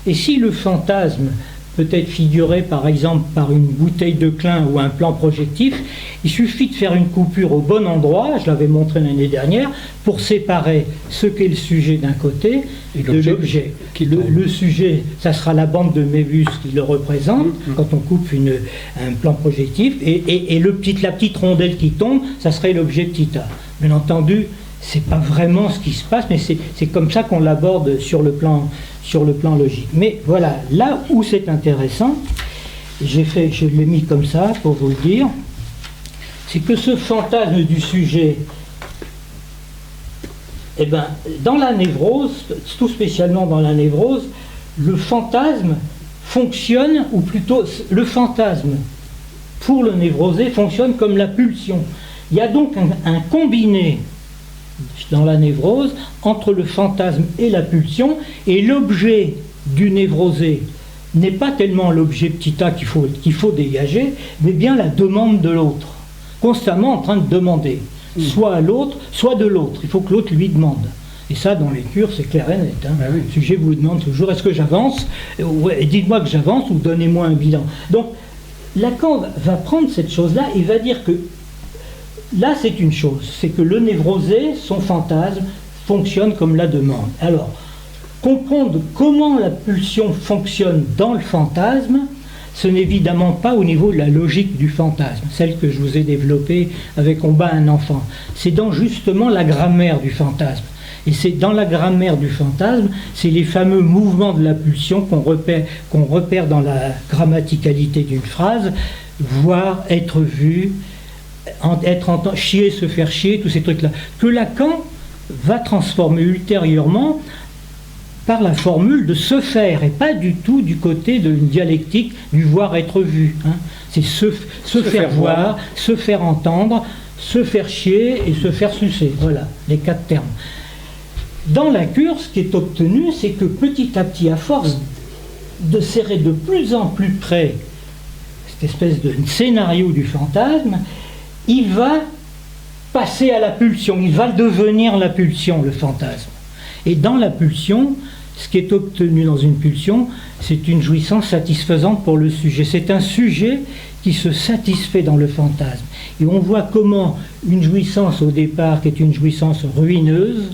Et si le fantasme peut être figuré par exemple par une bouteille de Klein ou un plan projectif, il suffit de faire une coupure au bon endroit, je l'avais montré l'année dernière, pour séparer ce qu'est le sujet d'un côté et de l'objet. Le sujet, ça sera la bande de Mébius qui le représente, quand on coupe un plan projectif, et la petite rondelle qui tombe, ça serait l'objet petit a. Bien entendu, c'est pas vraiment ce qui se passe, mais c'est comme ça qu'on l'aborde sur le plan logique. Mais voilà, là où c'est intéressant, je l'ai mis comme ça pour vous le dire, c'est que ce fantasme du sujet, eh ben, dans la névrose, tout spécialement dans la névrose, le fantasme fonctionne, ou plutôt le fantasme pour le névrosé fonctionne comme la pulsion. Il y a donc un combiné dans la névrose entre le fantasme et la pulsion, et l'objet du névrosé n'est pas tellement l'objet petit a qu'il faut dégager, mais bien la demande de l'autre, constamment en train de demander, soit à l'autre, soit de l'autre. Il faut que l'autre lui demande. Et ça, dans les cures, c'est clair et net. Hein. Le sujet vous demande toujours, est-ce que j'avance? Dites-moi que j'avance ou donnez-moi un bilan. Donc, Lacan va prendre cette chose-là et va dire que là c'est une chose, c'est que le névrosé, son fantasme, fonctionne comme la demande. Alors, comprendre comment la pulsion fonctionne dans le fantasme, ce n'est évidemment pas au niveau de la logique du fantasme, celle que je vous ai développée avec On bat un enfant. C'est dans justement la grammaire du fantasme. Et c'est dans la grammaire du fantasme, c'est les fameux mouvements de la pulsion qu'on repère dans la grammaticalité d'une phrase, voir, être vu, être entendu, chier, se faire chier, tous ces trucs-là, que Lacan va transformer ultérieurement par la formule de se faire, et pas du tout du côté d'une dialectique du voir, être vu. Hein. C'est se faire voir, se faire entendre, se faire chier et se faire sucer. Voilà, les 4 termes. Dans la cure, ce qui est obtenu, c'est que petit à petit, à force de serrer de plus en plus près cette espèce de scénario du fantasme, il va passer à la pulsion, il va devenir la pulsion, le fantasme. Et dans la pulsion, ce qui est obtenu dans une pulsion, c'est une jouissance satisfaisante pour le sujet. C'est un sujet qui se satisfait dans le fantasme. Et on voit comment une jouissance au départ, qui est une jouissance ruineuse,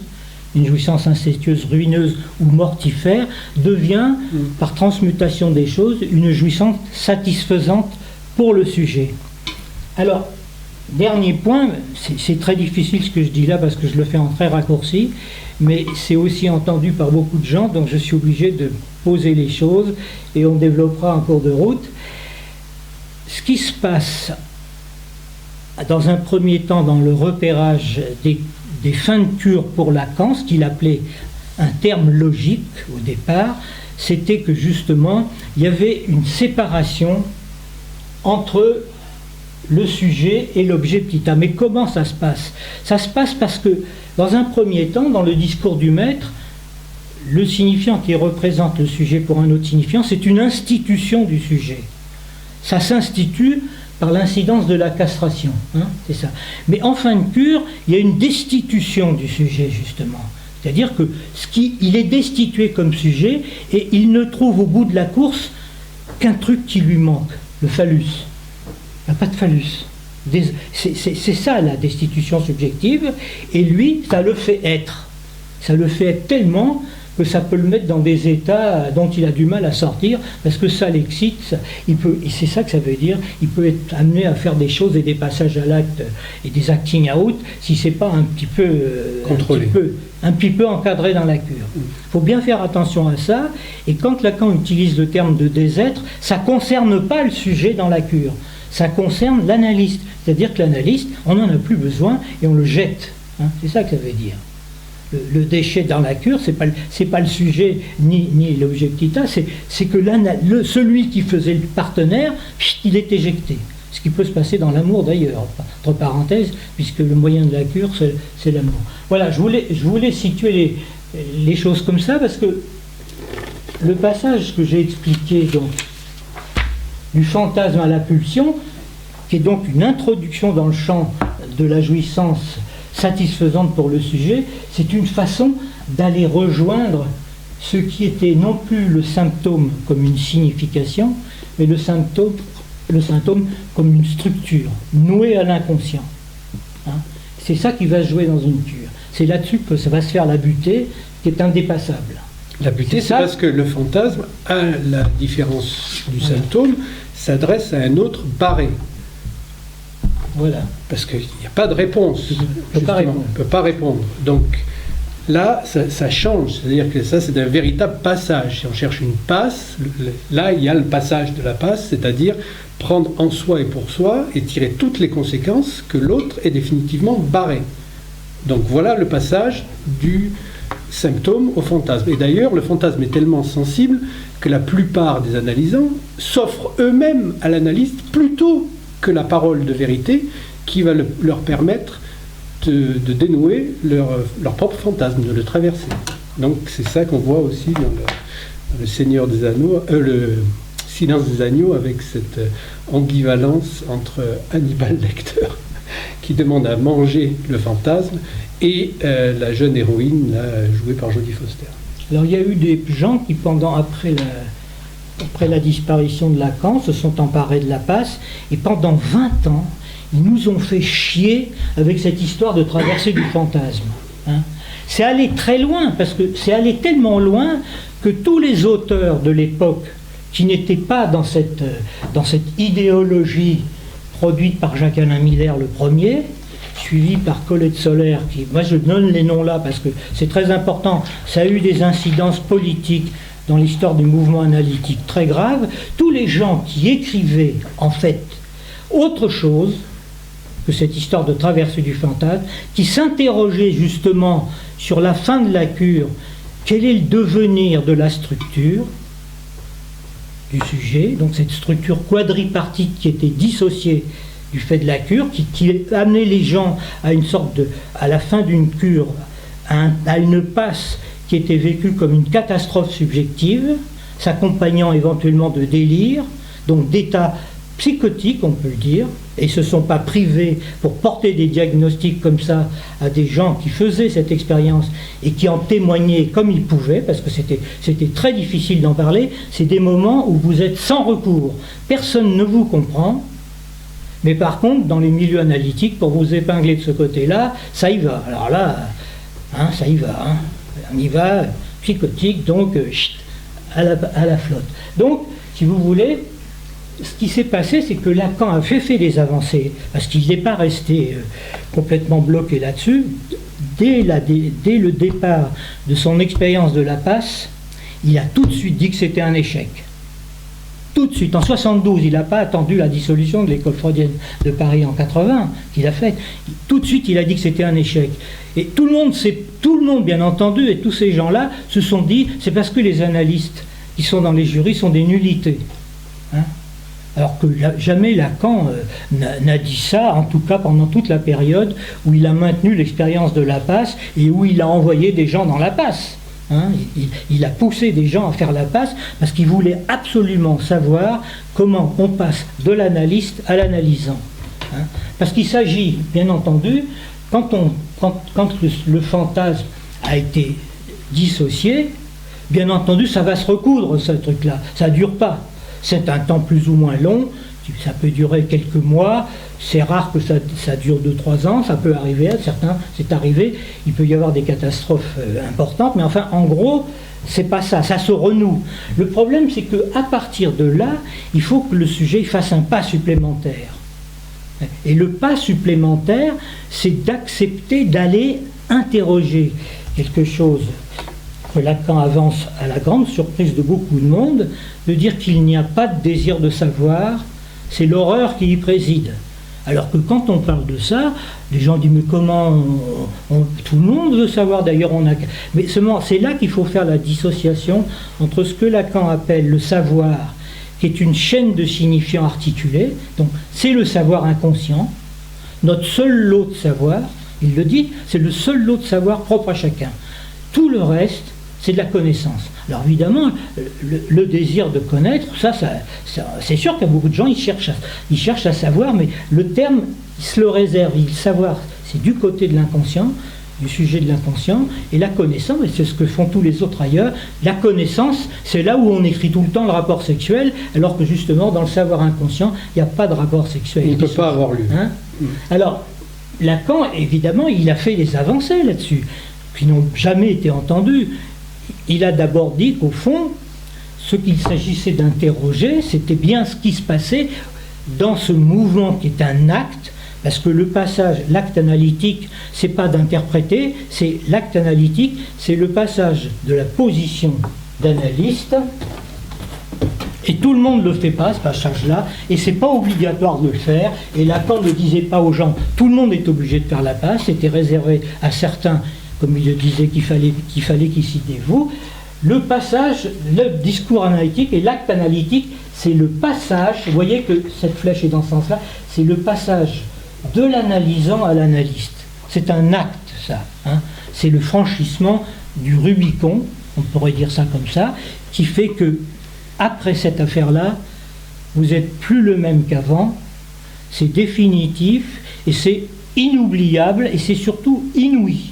une jouissance incestueuse, ruineuse ou mortifère, devient, par transmutation des choses, une jouissance satisfaisante pour le sujet. Alors, dernier point, c'est très difficile ce que je dis là parce que je le fais en très raccourci, mais c'est aussi entendu par beaucoup de gens, donc je suis obligé de poser les choses et on développera en cours de route. Ce qui se passe dans un premier temps dans le repérage des fins de cure pour Lacan, ce qu'il appelait un terme logique au départ, c'était que justement il y avait une séparation entre le sujet et l'objet petit a. Mais comment ça se passe? Ça se passe parce que dans un premier temps, dans le discours du maître, le signifiant qui représente le sujet pour un autre signifiant, c'est une institution du sujet. Ça s'institue par l'incidence de la castration, hein, c'est ça. Mais en fin de cure, il y a une destitution du sujet, justement. C'est-à-dire que il est destitué comme sujet et il ne trouve au bout de la course qu'un truc qui lui manque, le phallus. Il n'y a pas de phallus. C'est ça la destitution subjective, et lui, ça le fait être. Ça le fait être tellement que ça peut le mettre dans des états dont il a du mal à sortir, parce que ça l'excite, et c'est ça que ça veut dire, il peut être amené à faire des choses et des passages à l'acte et des acting out si c'est pas un petit peu contrôlé, un petit peu encadré dans la cure. Il faut bien faire attention à ça, et quand Lacan utilise le terme de désêtre, ça ne concerne pas le sujet dans la cure, ça concerne l'analyste, c'est-à-dire que l'analyste, on n'en a plus besoin et on le jette, hein, c'est ça que ça veut dire. Le déchet dans la cure, c'est pas le sujet ni l'objet petit a, c'est que celui qui faisait le partenaire, il est éjecté. Ce qui peut se passer dans l'amour d'ailleurs, entre parenthèses, puisque le moyen de la cure, c'est l'amour. Voilà, je voulais situer les choses comme ça, parce que le passage que j'ai expliqué, donc, du fantasme à la pulsion, qui est donc une introduction dans le champ de la jouissance satisfaisante pour le sujet, c'est une façon d'aller rejoindre ce qui était non plus le symptôme comme une signification, mais le symptôme comme une structure, nouée à l'inconscient. Hein, c'est ça qui va se jouer dans une cure. C'est là-dessus que ça va se faire la butée, qui est indépassable. La butée, c'est parce que le fantasme, à la différence du symptôme, s'adresse à un autre barré. Voilà. Parce qu'il n'y a pas de réponse. On ne peut pas répondre. Donc là, ça change. C'est-à-dire que ça, c'est un véritable passage. Si on cherche une passe, là, il y a le passage de la passe, c'est-à-dire prendre en soi et pour soi et tirer toutes les conséquences que l'autre est définitivement barré. Donc voilà le passage du symptôme au fantasme. Et d'ailleurs, le fantasme est tellement sensible que la plupart des analysants s'offrent eux-mêmes à l'analyste plutôt que la parole de vérité qui va leur permettre de dénouer leur propre fantasme, de le traverser. Donc c'est ça qu'on voit aussi dans le Seigneur des Anneaux, le Silence des Agneaux, avec cette ambivalence entre Hannibal Lecter qui demande à manger le fantasme et la jeune héroïne là, jouée par Jodie Foster. Alors il y a eu des gens qui après la disparition de Lacan se sont emparés de la passe, et pendant 20 ans ils nous ont fait chier avec cette histoire de traversée du fantasme. Hein. C'est allé très loin, parce que c'est allé tellement loin que tous les auteurs de l'époque qui n'étaient pas dans cette idéologie produite par Jacques-Alain Miller le premier, suivi par Colette Solaire, qui, moi je donne les noms là parce que c'est très important, ça a eu des incidences politiques dans l'histoire du mouvement analytique très graves, tous les gens qui écrivaient en fait autre chose que cette histoire de traversée du fantasme, qui s'interrogeaient justement sur la fin de la cure, quel est le devenir de la structure du sujet, donc cette structure quadripartite qui était dissociée du fait de la cure, qui amenait les gens à une sorte de, à la fin d'une cure, à une passe qui était vécue comme une catastrophe subjective, s'accompagnant éventuellement de délire, donc d'états psychotiques, on peut le dire, et ne se sont pas privés pour porter des diagnostics comme ça à des gens qui faisaient cette expérience et qui en témoignaient comme ils pouvaient, parce que c'était très difficile d'en parler. C'est des moments où vous êtes sans recours, personne ne vous comprend, mais par contre, dans les milieux analytiques, pour vous épingler de ce côté-là, ça y va. Alors là, hein, ça y va, hein. On y va, psychotique, donc à la flotte. Donc, si vous voulez, ce qui s'est passé, c'est que Lacan a fait des avancées, parce qu'il n'est pas resté complètement bloqué là-dessus. Dès le départ de son expérience de la passe, il a tout de suite dit que c'était un échec. Tout de suite, en 72, il n'a pas attendu la dissolution de l'école freudienne de Paris en 80, qu'il a faite. Tout de suite, il a dit que c'était un échec. Et tout le monde, bien entendu, et tous ces gens-là se sont dit, c'est parce que les analystes qui sont dans les jurys sont des nullités. Hein, alors que jamais Lacan n'a dit ça, en tout cas pendant toute la période où il a maintenu l'expérience de la passe et où il a envoyé des gens dans la passe. Hein, il a poussé des gens à faire la passe parce qu'il voulait absolument savoir comment on passe de l'analyste à l'analysant. Hein, parce qu'il s'agit, bien entendu, quand le fantasme a été dissocié, bien entendu, ça va se recoudre, ce truc-là. Ça ne dure pas. C'est un temps plus ou moins long. Ça peut durer quelques mois. C'est rare que ça dure 2-3 ans. Ça peut arriver à certains. C'est arrivé. Il peut y avoir des catastrophes importantes. Mais enfin, en gros, c'est pas ça. Ça se renoue. Le problème, c'est qu'à partir de là, il faut que le sujet fasse un pas supplémentaire. Et le pas supplémentaire, c'est d'accepter d'aller interroger quelque chose que Lacan avance à la grande surprise de beaucoup de monde, de dire qu'il n'y a pas de désir de savoir, c'est l'horreur qui y préside. Alors que quand on parle de ça, les gens disent mais comment tout le monde veut savoir, d'ailleurs on a... Mais seulement c'est là qu'il faut faire la dissociation entre ce que Lacan appelle le savoir, qui est une chaîne de signifiants articulés, donc c'est le savoir inconscient, notre seul lot de savoir, il le dit, c'est le seul lot de savoir propre à chacun. Tout le reste, c'est de la connaissance. Alors évidemment, le désir de connaître, ça c'est sûr qu'il y a beaucoup de gens, ils cherchent à savoir, mais le terme, ils se le réservent. Le savoir, c'est du côté de l'inconscient, du sujet de l'inconscient, et la connaissance, et c'est ce que font tous les autres ailleurs, la connaissance, c'est là où on écrit tout le temps le rapport sexuel, alors que justement, dans le savoir inconscient, il n'y a pas de rapport sexuel. Il ne peut pas avoir lieu. Hein, alors, Lacan, évidemment, il a fait des avancées là-dessus, qui n'ont jamais été entendues. Il a d'abord dit qu'au fond, ce qu'il s'agissait d'interroger, c'était bien ce qui se passait dans ce mouvement qui est un acte, parce que le passage, l'acte analytique, c'est pas d'interpréter, c'est l'acte analytique, c'est le passage de la position d'analyste, et tout le monde ne le fait pas, ce passage-là, et c'est pas obligatoire de le faire, et Lacan ne disait pas aux gens, tout le monde est obligé de faire la passe, c'était réservé à certains, comme il le disait, qu'il fallait qu'ils s'y dévouent. Le passage, le discours analytique et l'acte analytique, c'est le passage, vous voyez que cette flèche est dans ce sens-là, c'est le passage de l'analysant à l'analyste. C'est un acte, ça. Hein. C'est le franchissement du Rubicon, on pourrait dire ça comme ça, qui fait que, après cette affaire-là, vous n'êtes plus le même qu'avant, c'est définitif, et c'est inoubliable, et c'est surtout inouï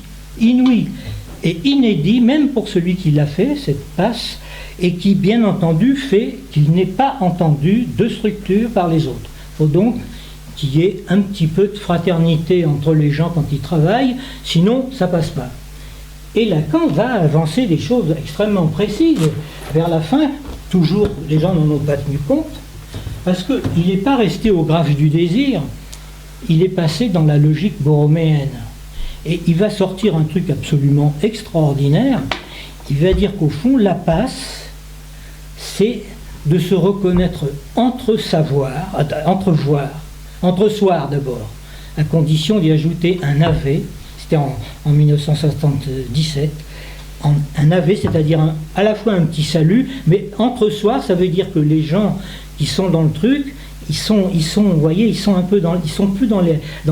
et inédit, même pour celui qui l'a fait, cette passe, et qui, bien entendu, fait qu'il n'est pas entendu de structure par les autres. Il faut donc qu'il y ait un petit peu de fraternité entre les gens quand ils travaillent, sinon ça passe pas. Et Lacan va avancer des choses extrêmement précises. Vers la fin, toujours, les gens n'en ont pas tenu compte, parce qu'il n'est pas resté au graphe du désir, il est passé dans la logique borroméenne. Et il va sortir un truc absolument extraordinaire. Il va dire qu'au fond, la passe, c'est de se reconnaître entre soir d'abord, à condition d'y ajouter un ave, c'était en 1977, un ave, c'est-à-dire à la fois un petit salut, mais entre soir, ça veut dire que les gens qui sont dans le truc, ils sont, vous voyez, ils sont plus dans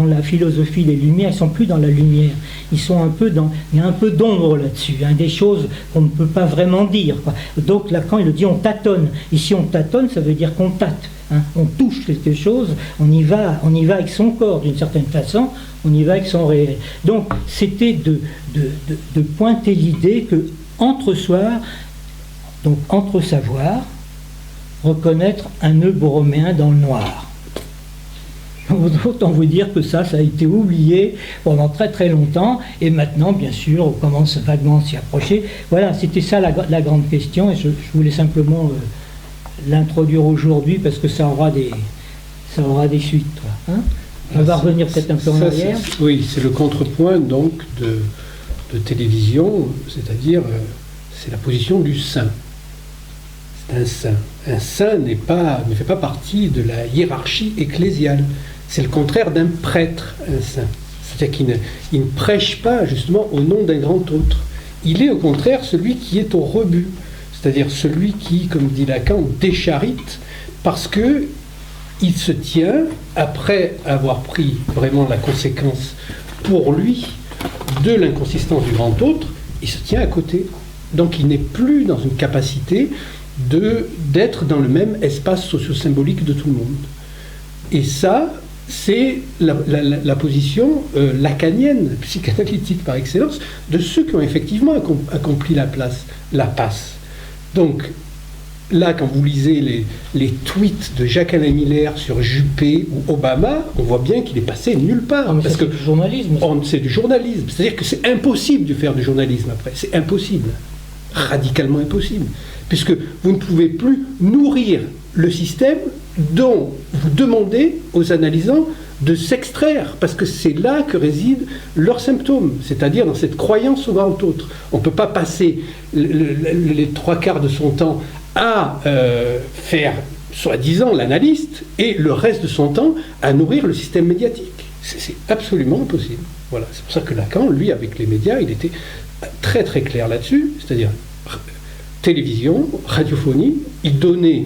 la philosophie des Lumières, ils sont plus dans la lumière, il y a un peu d'ombre là-dessus, des choses qu'on ne peut pas vraiment dire, quoi. Donc Lacan, il le dit, on tâtonne. Ici, on tâtonne, ça veut dire qu'on tâte, on touche quelque chose, on y va avec son corps, d'une certaine façon, on y va avec son réel. Donc, c'était de pointer l'idée que entre soir, donc entre savoir, reconnaître un nœud borroméen dans le noir. Autant vous dire que ça a été oublié pendant très très longtemps, et maintenant, bien sûr, on commence vaguement à s'y approcher. Voilà, c'était ça la grande question, et je voulais simplement l'introduire aujourd'hui, parce que ça aura des suites. Hein, on va revenir peut-être un peu en arrière. Oui, c'est le contrepoint donc de télévision, c'est-à-dire c'est la position du saint. C'est un saint. Un saint ne fait pas partie de la hiérarchie ecclésiale. C'est le contraire d'un prêtre, un saint. C'est-à-dire qu'il ne prêche pas justement au nom d'un grand autre. Il est au contraire celui qui est au rebut. C'est-à-dire celui qui, comme dit Lacan, décharite, parce que il se tient, après avoir pris vraiment la conséquence pour lui de l'inconsistance du grand autre, il se tient à côté. Donc il n'est plus dans une capacité d'être dans le même espace socio-symbolique de tout le monde. Et ça, c'est la position lacanienne, psychanalytique par excellence, de ceux qui ont effectivement accompli la passe. Donc, là, quand vous lisez les tweets de Jacques-Alain Miller sur Juppé ou Obama, on voit bien qu'il est passé nulle part. Parce que c'est du journalisme. C'est du journalisme. C'est-à-dire que c'est impossible de faire du journalisme après. C'est impossible. Radicalement impossible. Puisque vous ne pouvez plus nourrir le système dont vous demandez aux analysants de s'extraire, parce que c'est là que résident leurs symptômes, c'est-à-dire dans cette croyance au grand autre. On ne peut pas passer les 3/4 de son temps à faire, soi-disant, l'analyste, et le reste de son temps à nourrir le système médiatique. C'est absolument impossible. Voilà. C'est pour ça que Lacan, lui, avec les médias, il était très très clair là-dessus, c'est-à-dire télévision, radiophonie, il donnait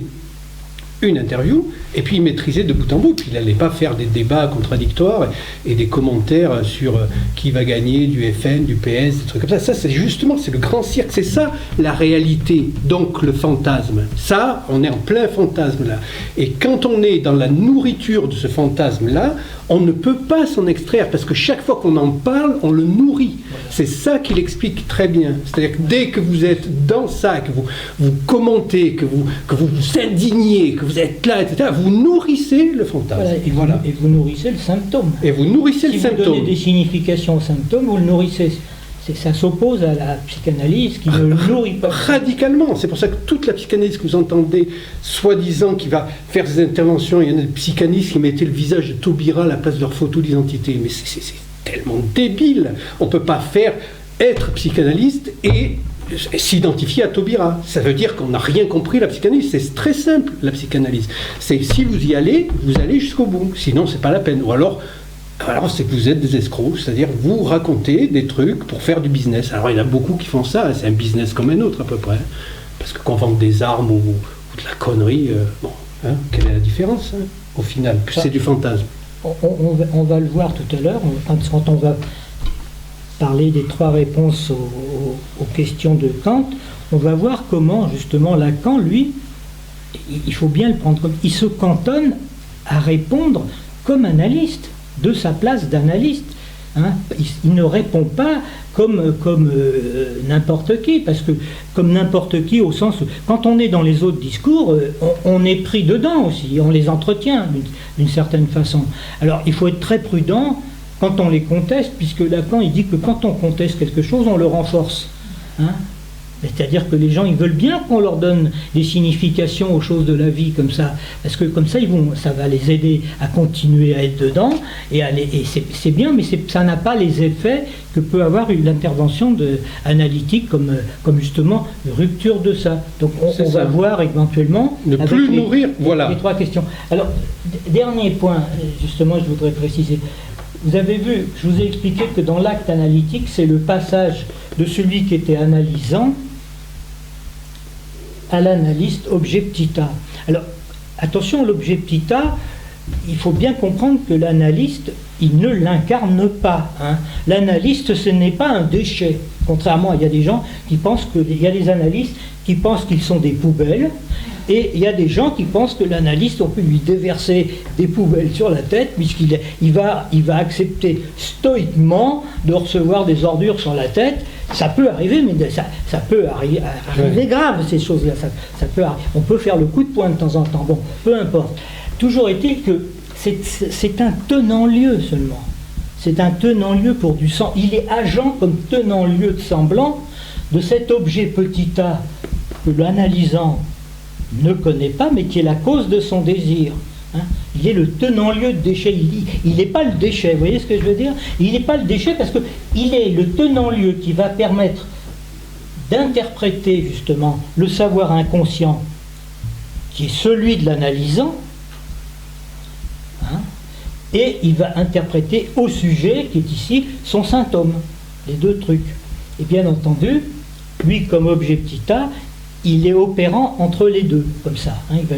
une interview, et puis il maîtrisait de bout en bout, puis il n'allait pas faire des débats contradictoires et des commentaires sur qui va gagner du FN, du PS, des trucs comme ça. Ça, c'est justement, c'est le grand cirque, c'est ça la réalité, donc le fantasme. Ça, on est en plein fantasme là. Et quand on est dans la nourriture de ce fantasme-là, on ne peut pas s'en extraire, parce que chaque fois qu'on en parle, on le nourrit. C'est ça qu'il explique très bien. C'est-à-dire que dès que vous êtes dans ça, que vous commentez, que vous vous indignez, que vous êtes là, etc., vous nourrissez le fantasme. Voilà, et vous nourrissez le symptôme. Et vous nourrissez le symptôme. Si vous donnez des significations au symptôme, vous le nourrissez. Ça s'oppose à la psychanalyse qui ne le nourrit pas. Radicalement. C'est pour ça que toute la psychanalyse que vous entendez, soi-disant, qui va faire des interventions, il y en a des psychanalystes qui mettaient le visage de Taubira à la place de leur photo d'identité. Mais c'est tellement débile. On ne peut pas être psychanalyste et s'identifier à Taubira. Ça veut dire qu'on n'a rien compris à la psychanalyse. C'est très simple, la psychanalyse. C'est si vous y allez, vous allez jusqu'au bout. Sinon, c'est pas la peine. Ou alors c'est que vous êtes des escrocs, c'est-à-dire vous racontez des trucs pour faire du business. Alors il y en a beaucoup qui font ça, c'est un business comme un autre à peu près. Parce que quand on vend des armes ou de la connerie, quelle est la différence au final? C'est du fantasme. On va le voir tout à l'heure, quand on va parler des 3 réponses aux questions de Kant, on va voir comment justement Lacan, lui, il faut bien le prendre comme... Il se cantonne à répondre comme analyste, de sa place d'analyste. Hein, il ne répond pas comme n'importe qui, parce que comme n'importe qui au sens où quand on est dans les autres discours, on est pris dedans aussi, on les entretient d'une certaine façon. Alors il faut être très prudent quand on les conteste, puisque Lacan il dit que quand on conteste quelque chose, on le renforce. Hein. C'est-à-dire que les gens, ils veulent bien qu'on leur donne des significations aux choses de la vie comme ça, parce que comme ça, ça va les aider à continuer à être dedans, et c'est bien, mais ça n'a pas les effets que peut avoir l'intervention analytique comme justement rupture de ça. Donc on va voir éventuellement ne plus nourrir, voilà. Les trois questions. Alors, dernier point, justement, je voudrais préciser. Vous avez vu, je vous ai expliqué que dans l'acte analytique, c'est le passage de celui qui était analysant à l'analyste objet petit a. Alors, attention, l'objet petit a, il faut bien comprendre que l'analyste, il ne l'incarne pas. Hein. L'analyste, ce n'est pas un déchet. Contrairement, il y a des gens qui pensent il y a des analystes qui pensent qu'ils sont des poubelles, et il y a des gens qui pensent que l'analyste, on peut lui déverser des poubelles sur la tête, puisqu'il va accepter stoïquement de recevoir des ordures sur la tête. Ça peut arriver, mais ça peut arriver grave, ces choses-là. Ça peut arriver. On peut faire le coup de poing de temps en temps. Bon, peu importe. Toujours est-il que c'est un tenant-lieu seulement. C'est un tenant-lieu pour du sang. Il est agent comme tenant-lieu de semblant de cet objet petit a que l'analysant ne connaît pas, mais qui est la cause de son désir. Hein. Il est le tenant-lieu de déchet. Il n'est pas le déchet, vous voyez ce que je veux dire? Il n'est pas le déchet parce qu'il est le tenant-lieu qui va permettre d'interpréter justement le savoir inconscient qui est celui de l'analysant, hein, et il va interpréter au sujet qui est ici son symptôme, les deux trucs. Et bien entendu, lui comme objet petit a, il est opérant entre les deux, comme ça. Hein, il va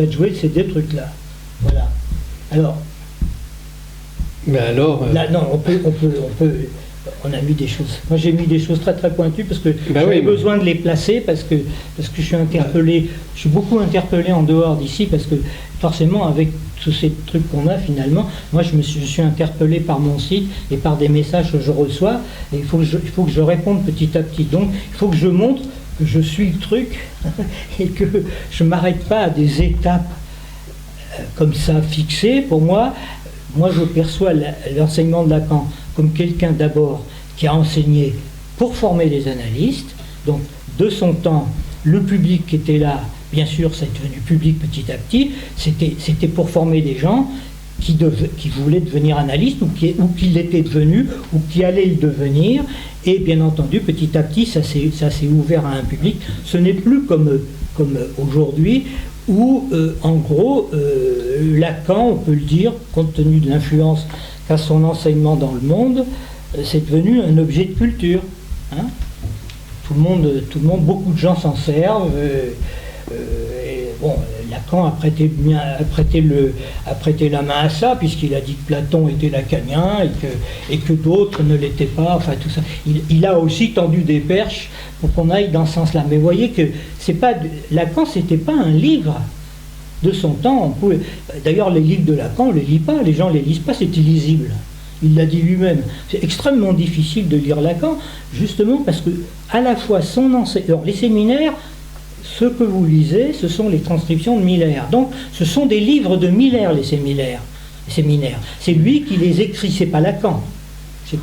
jouer ces deux trucs-là. Voilà. Alors. Mais alors. Là, non, on a mis des choses. Moi, j'ai mis des choses très très pointues parce que j'avais besoin de les placer parce que je suis interpellé. Je suis beaucoup interpellé en dehors d'ici parce que forcément, avec tous ces trucs qu'on a finalement, moi, je suis interpellé par mon site et par des messages que je reçois. Et il faut que je réponde petit à petit. Donc, il faut que je montre que je suis le truc et que je ne m'arrête pas à des étapes comme ça fixées. Pour moi, je perçois l'enseignement de Lacan comme quelqu'un d'abord qui a enseigné pour former les analystes. Donc, de son temps, le public qui était là, bien sûr, c'est devenu public petit à petit, c'était pour former des gens qui voulaient devenir analystes ou qui l'étaient devenus ou qui allaient le devenir. Et bien entendu, petit à petit, ça s'est ouvert à un public. Ce n'est plus comme aujourd'hui, où, en gros, Lacan, on peut le dire, compte tenu de l'influence qu'a son enseignement dans le monde, c'est devenu un objet de culture. Hein. Tout le monde, beaucoup de gens s'en servent. Bon, Lacan a prêté la main à ça, puisqu'il a dit que Platon était lacanien et que d'autres ne l'étaient pas, enfin tout ça. Il a aussi tendu des perches pour qu'on aille dans ce sens-là. Mais vous voyez que Lacan, c'était pas un livre de son temps. D'ailleurs, les livres de Lacan, on ne les lit pas, les gens ne les lisent pas, c'est illisible. Il l'a dit lui-même. C'est extrêmement difficile de lire Lacan, justement parce que, à la fois son enseignement, les séminaires, ce que vous lisez, ce sont les transcriptions de Miller. Donc, ce sont des livres de Miller, les séminaires. C'est lui qui les écrit, c'est pas Lacan.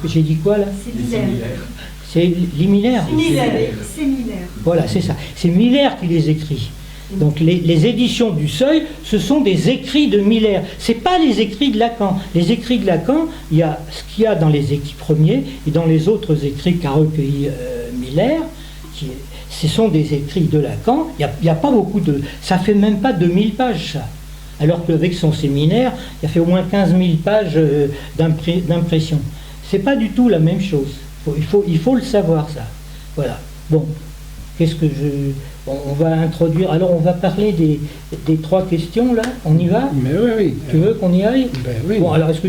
J'ai dit quoi là? C'est Miller. C'est Miller. C'est Miller. Voilà, c'est ça. C'est Miller qui les écrit. Donc les éditions du Seuil, ce sont des écrits de Miller. Ce n'est pas les écrits de Lacan. Les écrits de Lacan, il y a ce qu'il y a dans les écrits premiers et dans les autres écrits qu'a recueillis Miller. Ce sont des écrits de Lacan. Il n'y a pas beaucoup de... Ça fait même pas 2000 pages, ça. Alors qu'avec son séminaire, il a fait au moins 15 000 pages d'impression. C'est pas du tout la même chose. Il faut le savoir, ça. Voilà. Bon, qu'est-ce que je... On va introduire... Alors, on va parler des trois questions, là. On y va? Mais oui. Tu veux qu'on y aille? Ben oui. Bon, alors, est-ce que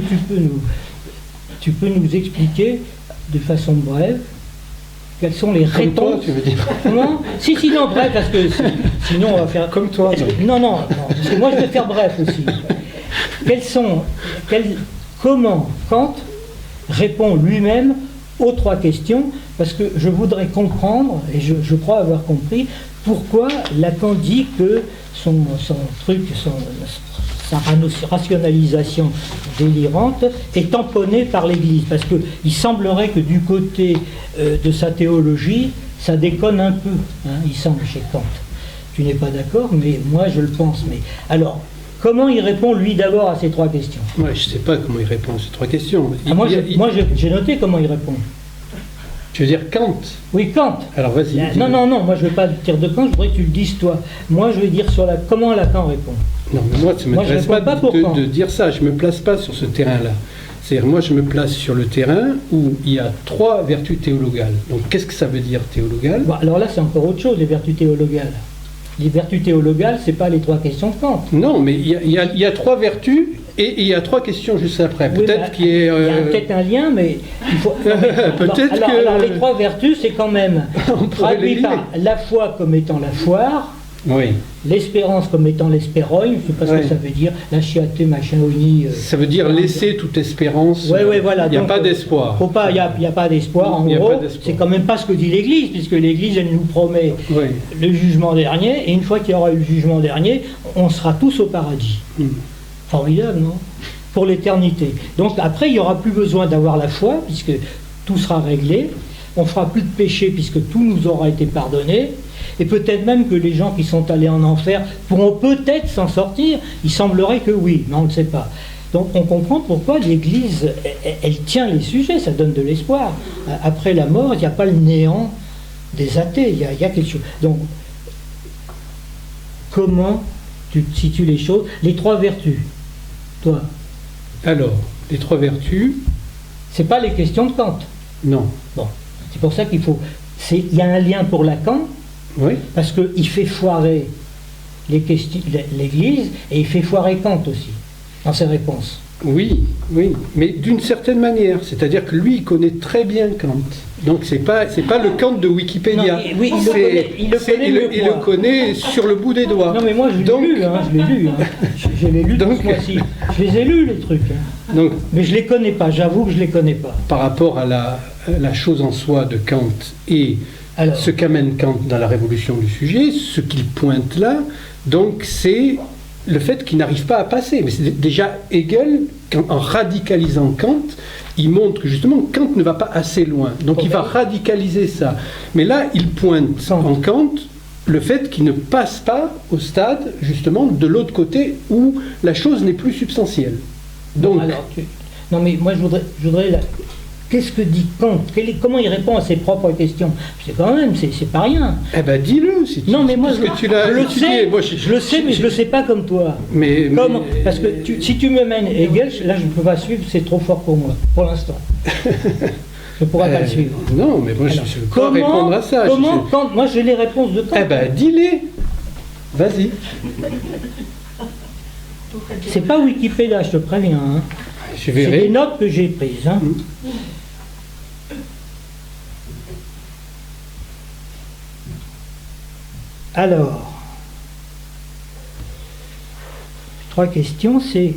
tu peux nous expliquer, de façon brève, quelles sont les réponses? Comme toi, tu veux dire? Comment? Si, non, bref, parce que sinon, on va faire... Comme toi, non, parce que moi, je vais faire bref aussi. Comment Kant répond lui-même aux 3 questions, parce que je voudrais comprendre, et je crois avoir compris, pourquoi Lacan dit que sa rationalisation délirante est tamponnée par l'Église, parce qu'il semblerait que du côté de sa théologie, ça déconne un peu, hein, il semble chez Kant. Tu n'es pas d'accord, mais moi je le pense. Mais alors, comment il répond lui d'abord à ces 3 questions? Ouais, je ne sais pas comment il répond à ces 3 questions. Moi j'ai noté comment il répond. Tu veux dire Kant? Oui, Kant. Alors vas-y. Non, moi je ne veux pas dire de Kant, je voudrais que tu le dises toi. Moi je vais dire sur comment Lacan répond. Non, mais moi ça ne m'intéresse pas de dire ça, je ne me place pas sur ce terrain-là. C'est-à-dire, moi je me place sur le terrain où il y a 3 vertus théologales. Donc qu'est-ce que ça veut dire théologale? Bon, alors là c'est encore autre chose, les vertus théologales. Les vertus théologales, c'est pas les 3 questions de Kant. Non, mais il y a 3 vertus et il y a 3 questions juste après. Oui, peut-être qu'il y ait... Il y a peut-être un lien, mais... Il faut... peut-être alors, les 3 vertus, c'est quand même traduit par la foi comme étant la foire, oui. L'espérance comme étant l'espérogne, je ne sais pas ce que ça veut dire, la chiaté, machin, oni... ça veut dire laisser toute espérance. Oui, voilà. Il n'y a pas d'espoir. Il n'y a pas d'espoir, en gros. C'est quand même pas ce que dit l'Église, puisque l'Église, elle nous promet le jugement dernier, et une fois qu'il y aura eu le jugement dernier, on sera tous au paradis. Formidable, non? Pour l'éternité. Donc après, il n'y aura plus besoin d'avoir la foi, puisque tout sera réglé. On fera plus de péché, puisque tout nous aura été pardonné. Et peut-être même que les gens qui sont allés en enfer pourront peut-être s'en sortir. Il semblerait que oui, mais on ne sait pas. Donc on comprend pourquoi l'Église, elle tient les sujets, ça donne de l'espoir. Après la mort, il n'y a pas le néant des athées, il y a quelque chose. Donc, comment tu situes les choses? Les 3 vertus, toi? Alors, les 3 vertus... C'est pas les questions de Kant. Non. Bon, c'est pour ça qu'il faut... Il y a un lien pour Lacan, oui. Parce qu'il fait foirer l'Église et il fait foirer Kant aussi, dans ses réponses. Oui, mais d'une certaine manière, c'est-à-dire que lui, il connaît très bien Kant. Donc c'est pas le Kant de Wikipédia. Non, oui, il le connaît sur le bout des doigts. Non mais moi je l'ai lu, je l'ai lu donc, ce mois-ci. Je les ai lus les trucs. Donc, mais je les connais pas, j'avoue que je les connais pas. Par rapport à la chose en soi de Kant et ce qu'amène Kant dans la révolution du sujet, ce qu'il pointe là, donc c'est le fait qu'il n'arrive pas à passer. Mais c'est déjà Hegel, en radicalisant Kant, il montre que justement Kant ne va pas assez loin. Donc il va radicaliser ça. Mais là, il pointe en Kant le fait qu'il ne passe pas au stade justement de l'autre côté où la chose n'est plus substantielle. Donc, non mais moi je voudrais qu'est-ce que dit Kant? Comment il répond à ses propres questions? C'est quand même, c'est pas rien. Eh ben dis-le si tu... Non mais moi tu l'as étudié. Je le sais, mais je le sais pas comme toi. Comment? Parce que si tu me mènes Hegel, là je ne peux pas suivre, c'est trop fort pour moi, pour l'instant. Je ne pourrai pas le suivre. Non, mais moi je ne peux pas répondre à ça. Kant, moi j'ai les réponses de Kant. Eh ben dis-les. Vas-y. C'est pas Wikipédia, je te préviens. Hein. Je verrai. C'est des notes que j'ai prises. Hein. Alors, 3 questions, c'est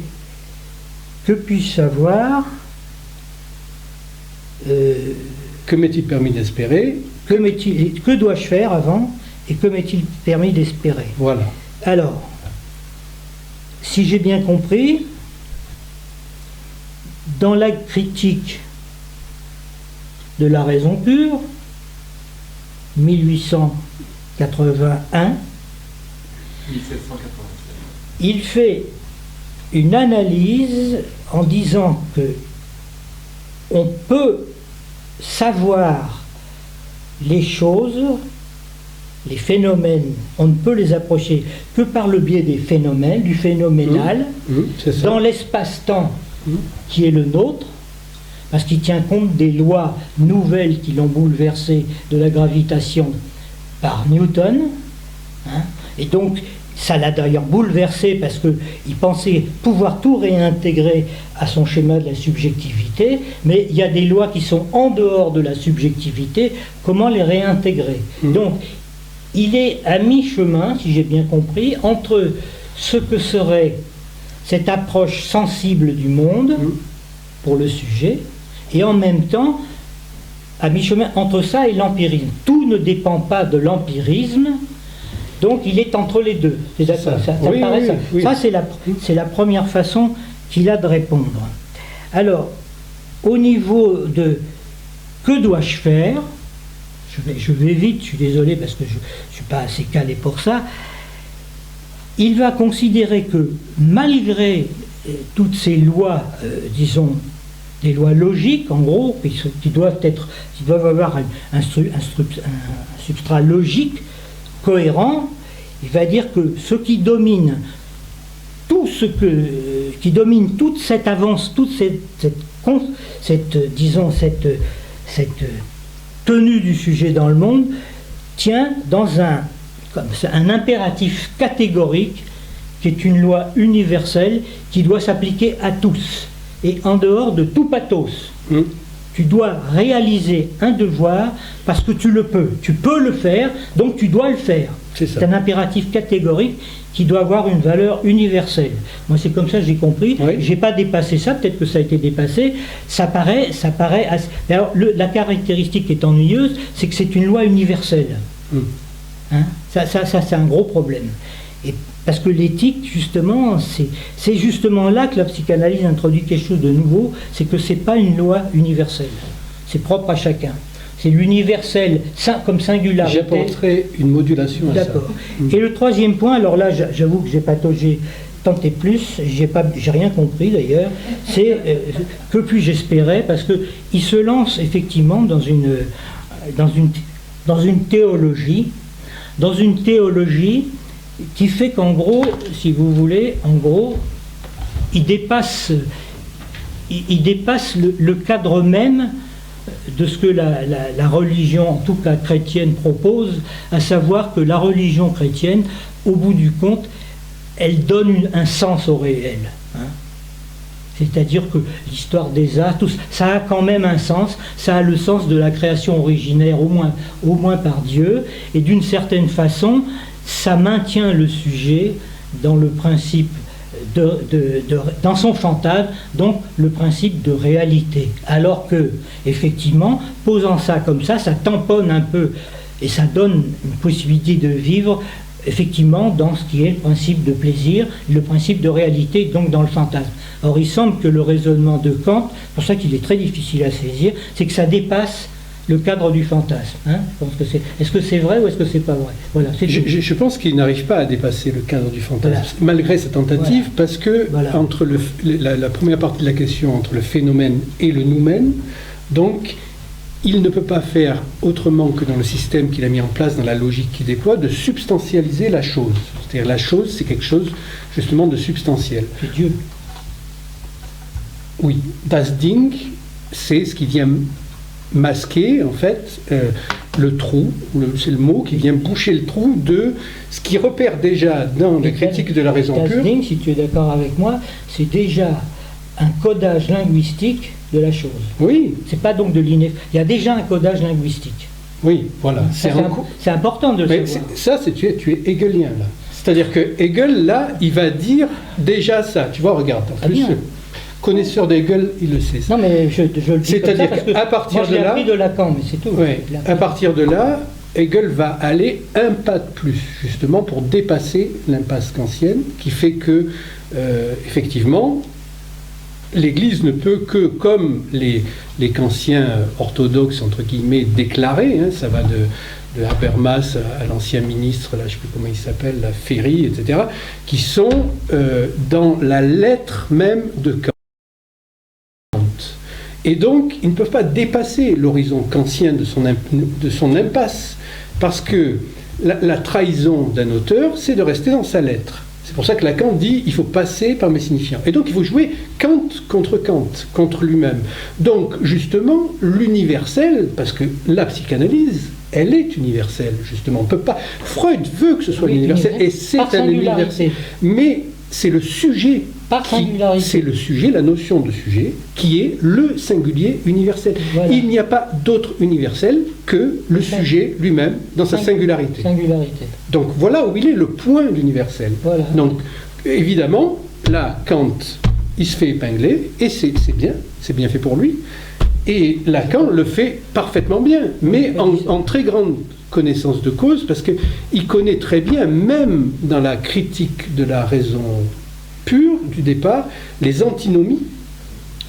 que puis-je savoir, que m'est-il permis d'espérer, que dois-je faire avant, et que m'est-il permis d'espérer. Voilà. Alors, si j'ai bien compris, dans la critique de la raison pure, 1881, il fait une analyse en disant que on peut savoir les choses, les phénomènes, on ne peut les approcher que par le biais des phénomènes, du phénoménal, dans l'espace-temps qui est le nôtre, parce qu'il tient compte des lois nouvelles qui l'ont bouleversé de la gravitation par Newton, hein, et donc ça l'a d'ailleurs bouleversé parce qu'il pensait pouvoir tout réintégrer à son schéma de la subjectivité, mais il y a des lois qui sont en dehors de la subjectivité, comment les réintégrer? Donc il est à mi-chemin, si j'ai bien compris, entre ce que serait cette approche sensible du monde pour le sujet et en même temps à mi-chemin entre ça et l'empirisme. Tout ne dépend pas de l'empirisme, donc il est entre les deux. C'est d'accord, ça Oui, paraît oui, ça. oui. Ça, c'est la première façon qu'il a de répondre. Alors, au niveau de que dois-je faire, je vais vite, je suis désolé parce que je ne suis pas assez calé pour ça. Il va considérer que malgré toutes ces lois, disons, des lois logiques, en gros, qui doivent avoir un substrat logique, cohérent, il va dire que ce qui domine qui domine toute cette avance, toute cette tenue du sujet dans le monde, tient dans un impératif catégorique qui est une loi universelle qui doit s'appliquer à tous et en dehors de tout pathos. Tu dois réaliser un devoir parce que tu peux le faire, donc tu dois le faire. C'est un impératif catégorique qui doit avoir une valeur universelle. Moi, c'est comme ça que j'ai compris. Oui. J'ai pas dépassé ça, peut-être que ça a été dépassé. Ça paraît assez... Alors, la caractéristique qui est ennuyeuse, c'est que c'est une loi universelle. Hein, ça, c'est un gros problème. Et parce que l'éthique, justement, c'est justement là que la psychanalyse introduit quelque chose de nouveau, c'est que c'est pas une loi universelle. C'est propre à chacun. C'est l'universel comme singularité. J'apporterai une modulation à ça. D'accord. Et le troisième point, alors là, j'avoue que j'ai pataugé tant et plus, j'ai rien compris d'ailleurs, c'est que puis-je espérer, parce qu'il se lance effectivement dans une théologie, qui fait qu'en gros, si vous voulez, il dépasse le cadre même de ce que la religion, en tout cas chrétienne, propose, à savoir que la religion chrétienne, au bout du compte, elle donne un sens au réel. Hein. C'est-à-dire que l'histoire des arts, ça a quand même un sens, ça a le sens de la création originaire, au moins par Dieu, et d'une certaine façon, ça maintient le sujet dans le principe dans son fantasme, donc le principe de réalité. Alors que, effectivement, posant ça comme ça tamponne un peu et ça donne une possibilité de vivre, effectivement, dans ce qui est le principe de plaisir, le principe de réalité, donc dans le fantasme. Or, il semble que le raisonnement de Kant, c'est pour ça qu'il est très difficile à saisir, c'est que ça dépasse le cadre du fantasme. Hein. Est-ce que c'est vrai ou est-ce que c'est pas vrai? Voilà, je pense qu'il n'arrive pas à dépasser le cadre du fantasme, voilà, malgré sa tentative, voilà, parce que voilà, entre la première partie de la question, entre le phénomène et le noumen, donc il ne peut pas faire autrement que dans le système qu'il a mis en place, dans la logique qu'il déploie, de substantialiser la chose. C'est-à-dire la chose, c'est quelque chose justement de substantiel. C'est Dieu. Oui, das Ding, c'est ce qui vient masquer en fait le trou, c'est le mot qui vient boucher le trou de ce qui repère déjà dans les critiques de la raison pure. Das Ding, si tu es d'accord avec moi, c'est déjà un codage linguistique de la chose. Oui. C'est pas donc de l'ineffectif. Il y a déjà un codage linguistique. Oui, voilà. C'est important de le savoir. Ça, tu es hegelien là. C'est-à-dire que Hegel là, il va dire déjà ça. Tu vois, regarde. En plus, connaisseur d'Hegel, il le sait. Non, mais je le dis. C'est-à-dire qu'à partir de là, appris de Lacan, mais c'est tout. Ouais, à partir de là, Hegel va aller un pas de plus, justement, pour dépasser l'impasse kantienne, qui fait que, effectivement, l'Église ne peut que, comme les kantiens orthodoxes, entre guillemets, déclarés, hein, ça va de Habermas à l'ancien ministre, là, je ne sais plus comment il s'appelle, la Ferry, etc., qui sont dans la lettre même de Kant. Et donc, ils ne peuvent pas dépasser l'horizon kantien de son impasse, parce que la trahison d'un auteur, c'est de rester dans sa lettre. C'est pour ça que Lacan dit il faut passer par mes signifiants. Et donc, il faut jouer Kant, contre lui-même. Donc, justement, l'universel, parce que la psychanalyse, elle est universelle, justement. On peut pas. Freud veut que ce soit universel, et c'est un universel. Mais c'est le sujet. C'est le sujet, la notion de sujet, qui est le singulier universel. Voilà. Il n'y a pas d'autre universel que le sujet lui-même dans sa singularité. Donc voilà où il est le point de l'universel. Voilà. Donc évidemment, là, Kant, il se fait épingler, et c'est bien fait pour lui. Et Lacan le fait parfaitement bien, mais en très grande connaissance de cause, parce qu'il connaît très bien, même dans la critique de la raison pure du départ, les antinomies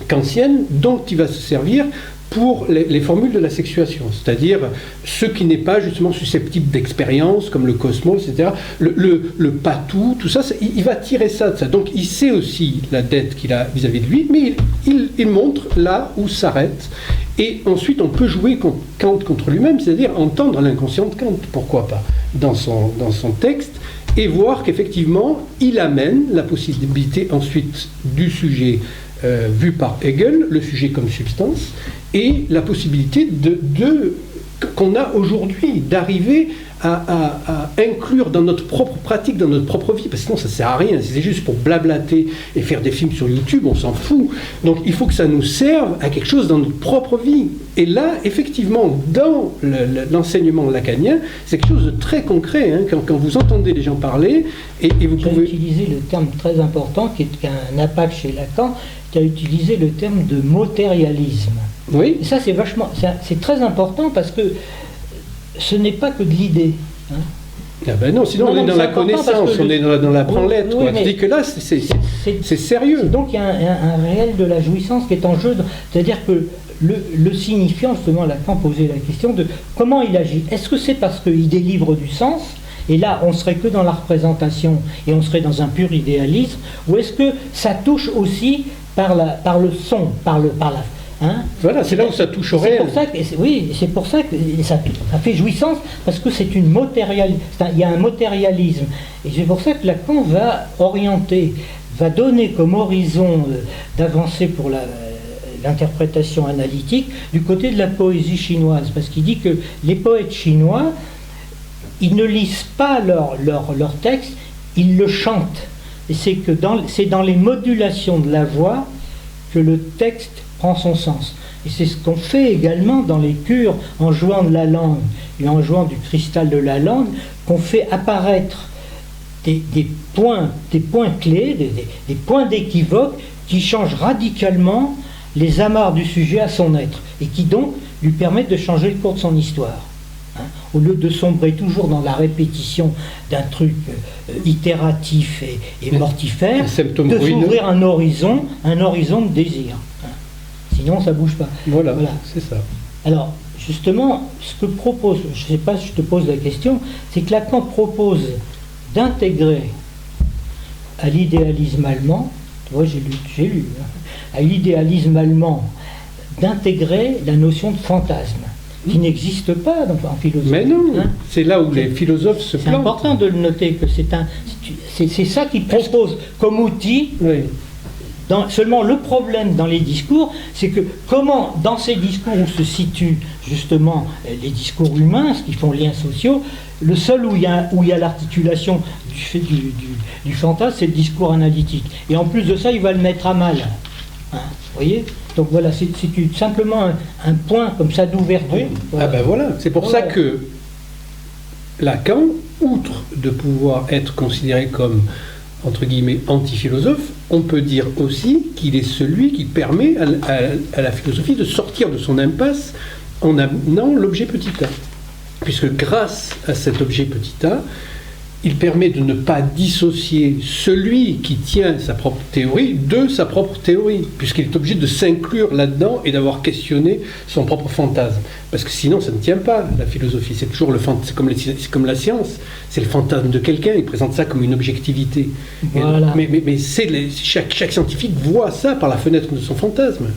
kantiennes dont il va se servir pour les formules de la sexuation, c'est-à-dire ce qui n'est pas justement susceptible d'expérience, comme le cosmos, etc., le pas-tout, tout ça, il va tirer ça de ça. Donc il sait aussi la dette qu'il a vis-à-vis de lui, mais il montre là où s'arrête. Et ensuite, on peut jouer Kant contre lui-même, c'est-à-dire entendre l'inconscient de Kant, pourquoi pas, dans son texte, et voir qu'effectivement, il amène la possibilité ensuite du sujet vu par Hegel, le sujet comme substance, et la possibilité qu'on a aujourd'hui d'arriver à inclure dans notre propre pratique, dans notre propre vie, parce que sinon ça ne sert à rien, c'est juste pour blablater et faire des films sur YouTube, on s'en fout. Donc il faut que ça nous serve à quelque chose dans notre propre vie. Et là, effectivement, dans l'enseignement lacanien, c'est quelque chose de très concret, hein, quand vous entendez les gens parler, et vous pouvez... utiliser le terme très important, qui est un apax chez Lacan, qui a utilisé le terme de matérialisme. Oui. Et ça, c'est très important parce que ce n'est pas que de l'idée. Hein. Ah ben non, sinon on est dans la connaissance, on est dans la branlette. Oui, tandis que là, c'est sérieux. Donc il y a un réel de la jouissance qui est en jeu. C'est-à-dire que le signifiant, justement, Lacan posait la question de comment il agit. Est-ce que c'est parce qu'il délivre du sens, et là on serait que dans la représentation et on serait dans un pur idéalisme, ou est-ce que ça touche aussi par le son, par la... Hein, voilà, c'est là où ça touche au réel. C'est pour ça que ça fait jouissance, parce que c'est il y a un matérialisme. Et c'est pour ça que Lacan va orienter, va donner comme horizon d'avancée pour l'interprétation analytique du côté de la poésie chinoise, parce qu'il dit que les poètes chinois, ils ne lisent pas leur texte, ils le chantent. Et c'est dans les modulations de la voix que le texte prend son sens. Et c'est ce qu'on fait également dans les cures, en jouant de la langue et en jouant du cristal de la langue, qu'on fait apparaître des points clés, des points d'équivoque qui changent radicalement les amarres du sujet à son être, et qui donc lui permettent de changer le cours de son histoire. Hein, au lieu de sombrer toujours dans la répétition d'un truc itératif et mortifère, de s'ouvrir un horizon de désir. Hein. Sinon, ça ne bouge pas. Voilà. C'est ça. Alors, justement, ce que propose, je ne sais pas si je te pose la question, c'est que Lacan propose d'intégrer à l'idéalisme allemand, tu vois, j'ai lu, hein, à l'idéalisme allemand, d'intégrer la notion de fantasme, qui n'existe pas en philosophie. Mais non, hein, c'est là où les philosophes se plantent. C'est important de le noter, que c'est ça qu'il propose comme outil. Oui. Seulement le problème dans les discours, c'est que comment dans ces discours où se situent justement les discours humains, ce qui font liens sociaux, le seul où il y a l'articulation du fantasme, c'est le discours analytique. Et en plus de ça, il va le mettre à mal. Hein, vous voyez ? Donc voilà, c'est simplement un point comme ça d'ouverture. Oui. Voilà. Ah ben voilà, c'est pour ça que Lacan, outre de pouvoir être considéré comme entre guillemets anti-philosophe, on peut dire aussi qu'il est celui qui permet à la philosophie de sortir de son impasse en amenant l'objet petit a. Puisque grâce à cet objet petit a, il permet de ne pas dissocier celui qui tient sa propre théorie de sa propre théorie, puisqu'il est obligé de s'inclure là-dedans et d'avoir questionné son propre fantasme. Parce que sinon, ça ne tient pas, la philosophie. C'est toujours c'est comme la science, c'est le fantasme de quelqu'un, il présente ça comme une objectivité. Voilà. Mais chaque scientifique voit ça par la fenêtre de son fantasme.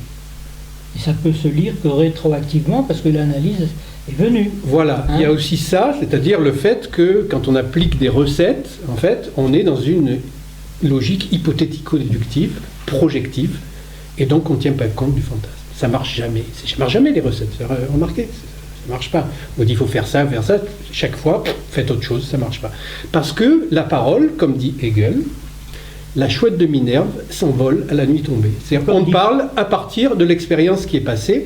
Et ça peut se lire que rétroactivement, parce que l'analyse est venue. Voilà, hein. Il y a aussi ça, c'est-à-dire le fait que quand on applique des recettes, en fait, on est dans une logique hypothético-déductive, projective, et donc on ne tient pas compte du fantasme. Ça ne marche jamais. Ça ne marche jamais les recettes, remarquez, ça ne marche pas. On dit il faut faire ça, chaque fois, faites autre chose, ça ne marche pas. Parce que la parole, comme dit Hegel, la chouette de Minerve s'envole à la nuit tombée. C'est-à-dire qu'on parle à partir de l'expérience qui est passée,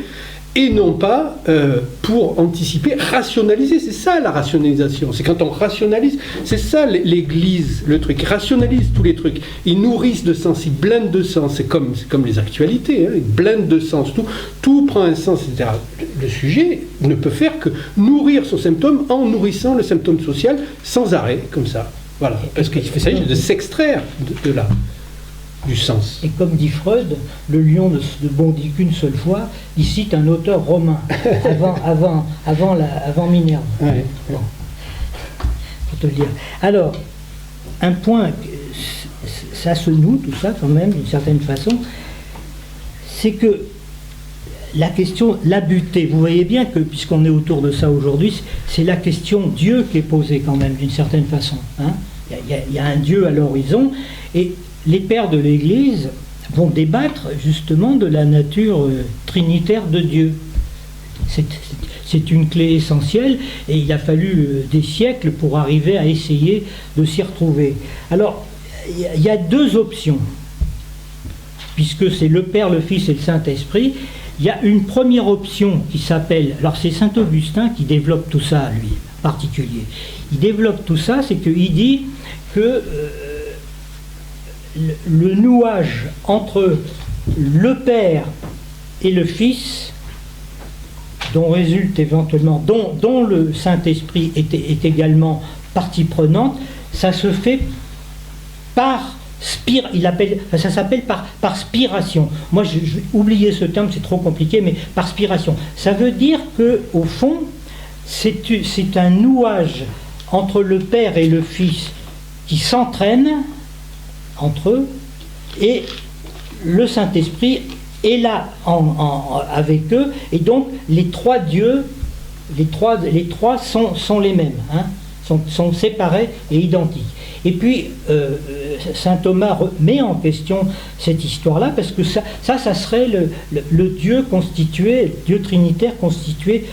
et non pas pour anticiper, rationaliser. C'est ça la rationalisation. C'est quand on rationalise, c'est ça l'Église, le truc. Ils rationalisent tous les trucs. Ils nourrissent de sens, ils blindent de sens. C'est comme les actualités, hein. Ils blindent de sens. Tout prend un sens, etc. Le sujet ne peut faire que nourrir son symptôme en nourrissant le symptôme social sans arrêt, comme ça. Voilà. Parce qu'il s'agit de s'extraire de là. Du sens. Et comme dit Freud, le lion ne bondit qu'une seule fois. Il cite un auteur romain, avant Minerve. Ouais. Bon. Pour te le dire. Alors, un point, ça se noue, tout ça, quand même, d'une certaine façon, c'est que la question, la butée, vous voyez bien que, puisqu'on est autour de ça aujourd'hui, c'est la question Dieu qui est posée, quand même, d'une certaine façon. Hein. Il y a un Dieu à l'horizon, et les pères de l'Église vont débattre justement de la nature trinitaire de Dieu. C'est une clé essentielle et il a fallu des siècles pour arriver à essayer de s'y retrouver. Alors, il y a deux options, puisque c'est le Père, le Fils et le Saint-Esprit. Il y a une première option qui s'appelle, alors c'est Saint Augustin qui développe tout ça, lui, en particulier. Il développe tout ça, c'est qu'il dit que le nouage entre le Père et le Fils, dont résulte éventuellement, dont le Saint-Esprit est également partie prenante, ça se fait par ça s'appelle par spiration. Moi, j'ai oublié ce terme, c'est trop compliqué, mais par spiration. Ça veut dire que, au fond, c'est un nouage entre le Père et le Fils qui s'entraînent entre eux, et le Saint-Esprit est là avec eux, et donc les trois dieux, les trois sont les mêmes, hein, sont séparés et identiques. Et puis Saint Thomas met en question cette histoire-là, parce que ça serait le Dieu constitué, Dieu trinitaire constitué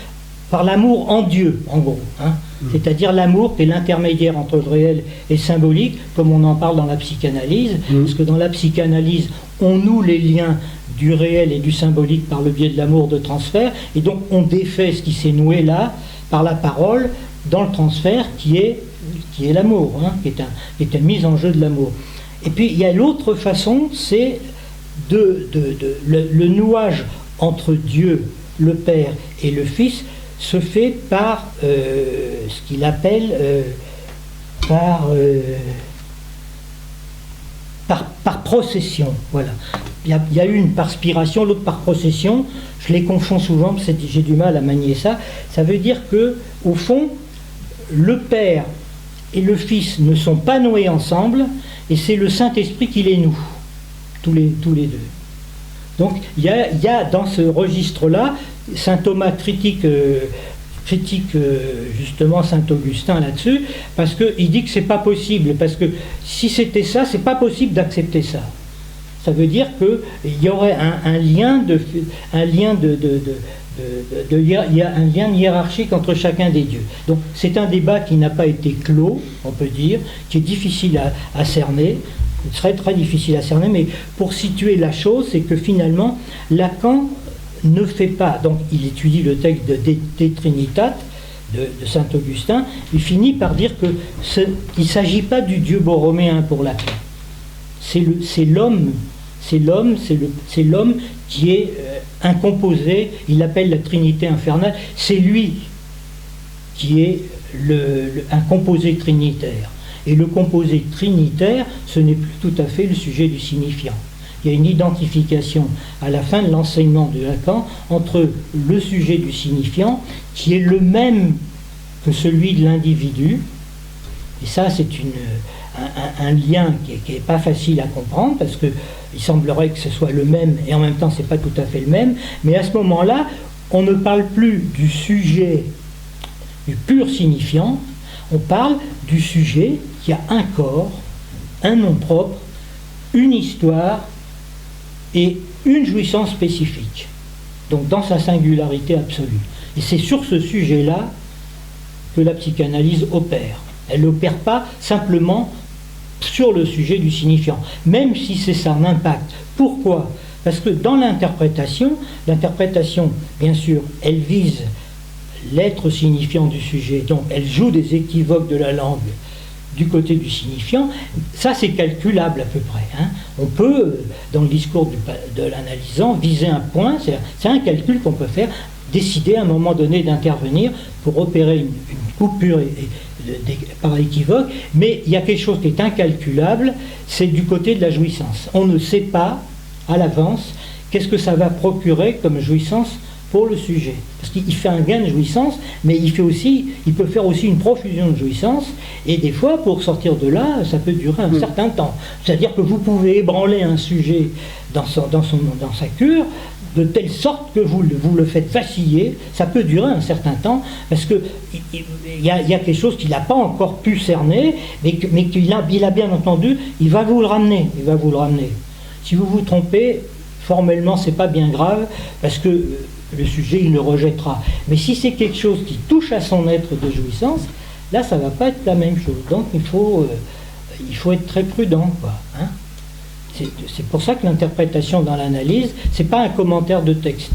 par l'amour en Dieu, en gros. Hein. C'est-à-dire l'amour qui est l'intermédiaire entre le réel et le symbolique, comme on en parle dans la psychanalyse, parce que dans la psychanalyse, on noue les liens du réel et du symbolique par le biais de l'amour de transfert, et donc on défait ce qui s'est noué là, par la parole, dans le transfert, qui est l'amour, hein, qui est une mise en jeu de l'amour. Et puis il y a l'autre façon, c'est le nouage entre Dieu, le Père et le Fils, se fait par ce qu'il appelle par procession. Voilà. Il y a une par spiration, l'autre par procession. Je les confonds souvent parce que j'ai du mal à manier ça. Ça veut dire que, au fond, le Père et le Fils ne sont pas noués ensemble, et c'est le Saint-Esprit qui les noue, tous les deux. Donc il y a dans ce registre-là, Saint Thomas critique justement Saint Augustin là-dessus, parce qu'il dit que c'est pas possible, parce que si c'était ça, c'est pas possible d'accepter ça. Ça veut dire qu'il y aurait un lien de hiérarchique entre chacun des dieux. Donc c'est un débat qui n'a pas été clos, on peut dire, qui est difficile à cerner. Ce serait très difficile à cerner, mais pour situer la chose, c'est que finalement, Lacan ne fait pas, donc il étudie le texte de Trinitate de Saint Augustin, il finit par dire que il ne s'agit pas du Dieu borroméen pour Lacan. C'est l'homme qui est incomposé, il l'appelle la Trinité infernale, c'est lui qui est un composé trinitaire. Et le composé trinitaire, ce n'est plus tout à fait le sujet du signifiant. Il y a une identification à la fin de l'enseignement de Lacan entre le sujet du signifiant, qui est le même que celui de l'individu, et ça c'est un lien qui n'est pas facile à comprendre, parce qu'il semblerait que ce soit le même, et en même temps c'est pas tout à fait le même, mais à ce moment-là, on ne parle plus du sujet, du pur signifiant, on parle du sujet qui a un corps, un nom propre, une histoire et une jouissance spécifique, donc dans sa singularité absolue. Et c'est sur ce sujet-là que la psychanalyse opère. Elle n'opère pas simplement sur le sujet du signifiant, même si c'est ça un impact. Pourquoi ? Parce que dans l'interprétation, bien sûr, elle vise l'être signifiant du sujet, donc elle joue des équivoques de la langue du côté du signifiant, ça c'est calculable à peu près. Hein. On peut, dans le discours de l'analysant, viser un point, c'est un calcul qu'on peut faire, décider à un moment donné d'intervenir pour opérer une coupure par équivoque, mais il y a quelque chose qui est incalculable, c'est du côté de la jouissance. On ne sait pas à l'avance qu'est-ce que ça va procurer comme jouissance pour le sujet. Parce qu'il fait un gain de jouissance, mais il peut faire aussi une profusion de jouissance, et des fois, pour sortir de là, ça peut durer un certain temps. C'est-à-dire que vous pouvez ébranler un sujet dans sa cure, de telle sorte que vous le faites vaciller, ça peut durer un certain temps, parce qu'il y a quelque chose qu'il n'a pas encore pu cerner, mais qu'il a bien entendu, il va vous le ramener. Si vous vous trompez, formellement, c'est pas bien grave, parce que le sujet, il le rejettera. Mais si c'est quelque chose qui touche à son être de jouissance, là, ça va pas être la même chose. Donc, il faut être très prudent, quoi. Hein. C'est pour ça que l'interprétation dans l'analyse, c'est pas un commentaire de texte.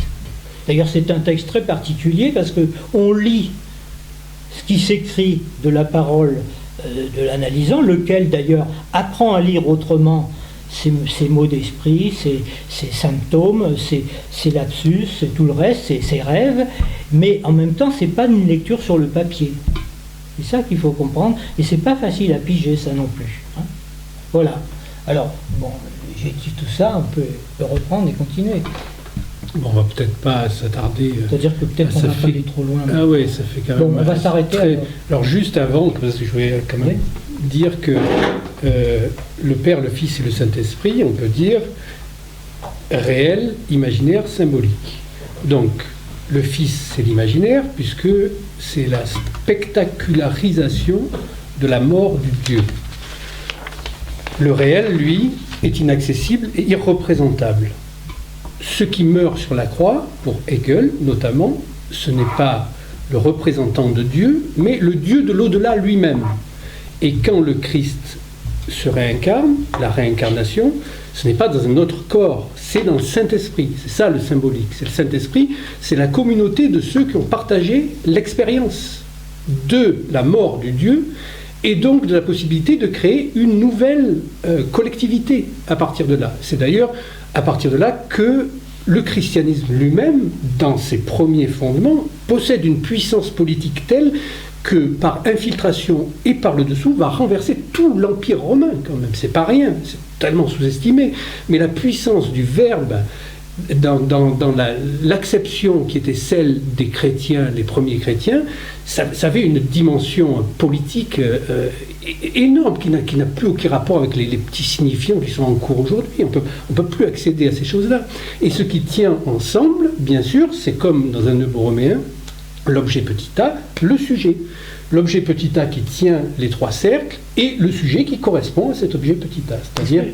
D'ailleurs, c'est un texte très particulier parce que on lit ce qui s'écrit de la parole de l'analysant, lequel d'ailleurs apprend à lire autrement ses mots d'esprit, ses symptômes, ses lapsus, tout le reste, ses rêves, mais en même temps, c'est pas une lecture sur le papier. C'est ça qu'il faut comprendre, et c'est pas facile à piger, ça non plus. Hein. Voilà. Alors, bon, j'ai dit tout ça, on peut reprendre et continuer. Bon, on va peut-être pas s'attarder. C'est-à-dire que peut-être on va pas aller trop loin. Ah oui, ça fait quand même. Bon, on va s'arrêter. Alors, juste avant, parce que je voulais quand même dire que le Père, le Fils et le Saint-Esprit, on peut dire réel, imaginaire, symbolique. Donc, le Fils, c'est l'imaginaire, puisque c'est la spectacularisation de la mort du Dieu. Le réel, lui, est inaccessible et irreprésentable. Ce qui meurt sur la croix, pour Hegel notamment, ce n'est pas le représentant de Dieu, mais le Dieu de l'au-delà lui-même. Et quand le Christ se réincarne, la réincarnation, ce n'est pas dans un autre corps, c'est dans le Saint-Esprit. C'est ça le symbolique. C'est le Saint-Esprit, c'est la communauté de ceux qui ont partagé l'expérience de la mort du Dieu, et donc de la possibilité de créer une nouvelle collectivité à partir de là. C'est d'ailleurs à partir de là que le christianisme lui-même, dans ses premiers fondements, possède une puissance politique telle que par infiltration et par le dessous va renverser tout l'Empire romain quand même. C'est pas rien, c'est tellement sous-estimé. Mais la puissance du Verbe dans l'acception qui était celle des chrétiens, les premiers chrétiens, ça avait une dimension politique énorme qui n'a plus aucun rapport avec les petits signifiants qui sont en cours aujourd'hui. On peut plus accéder à ces choses-là. Et ce qui tient ensemble, bien sûr, c'est comme dans un nœud borroméen, l'objet petit a, le sujet. L'objet petit a qui tient les trois cercles et le sujet qui correspond à cet objet petit a. C'est-à-dire...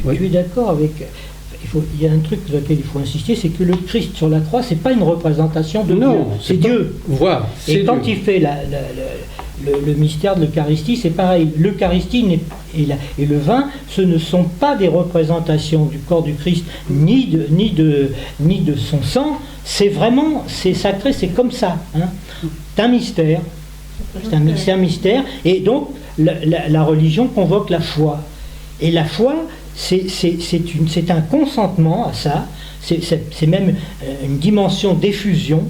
Je suis d'accord avec... Il y a un truc sur lequel il faut insister, c'est que le Christ sur la croix, c'est pas une représentation de Dieu, c'est Dieu. Voilà, et quand il fait le mystère de l'Eucharistie, c'est pareil. L'Eucharistie et le vin, ce ne sont pas des représentations du corps du Christ, ni de son sang. C'est vraiment, c'est sacré, c'est comme ça. Hein. C'est un mystère. C'est un mystère. Et donc, la religion convoque la foi. Et la foi, c'est un consentement à ça, c'est même une dimension d'effusion.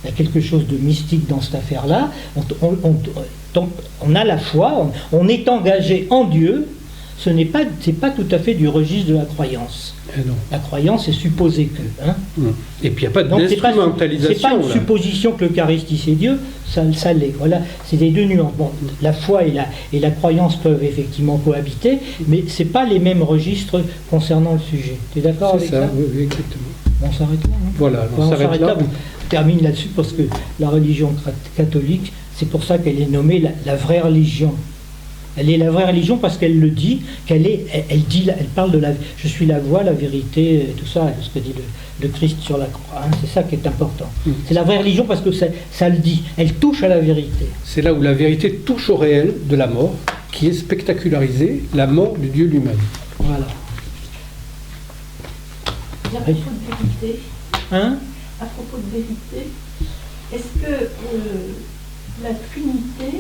Il y a quelque chose de mystique dans cette affaire-là. On a la foi, on est engagé en Dieu, c'est pas tout à fait du registre de la croyance. Non. La croyance est supposée que. Hein. Et puis il n'y a pas d'instrumentalisation. C'est pas une supposition que l'Eucharistie c'est Dieu, ça l'est. Voilà, c'est des deux nuances. Bon, la foi et la croyance peuvent effectivement cohabiter, mais c'est pas les mêmes registres concernant le sujet. Tu es d'accord avec ça? Oui, exactement. On s'arrête là. Hein. Voilà, on s'arrête là. On termine là-dessus parce que la religion catholique, c'est pour ça qu'elle est nommée la vraie religion. Elle est la vraie religion parce qu'elle le dit, elle parle de je suis la voie, la vérité, tout ça, ce que dit le Christ sur la croix. Hein, c'est ça qui est important. C'est la vraie religion parce que ça le dit, elle touche à la vérité. C'est là où la vérité touche au réel de la mort, qui est spectacularisée, la mort du Dieu lui-même. Voilà. Et à propos de vérité, Hein? à propos de vérité, est-ce que la Trinité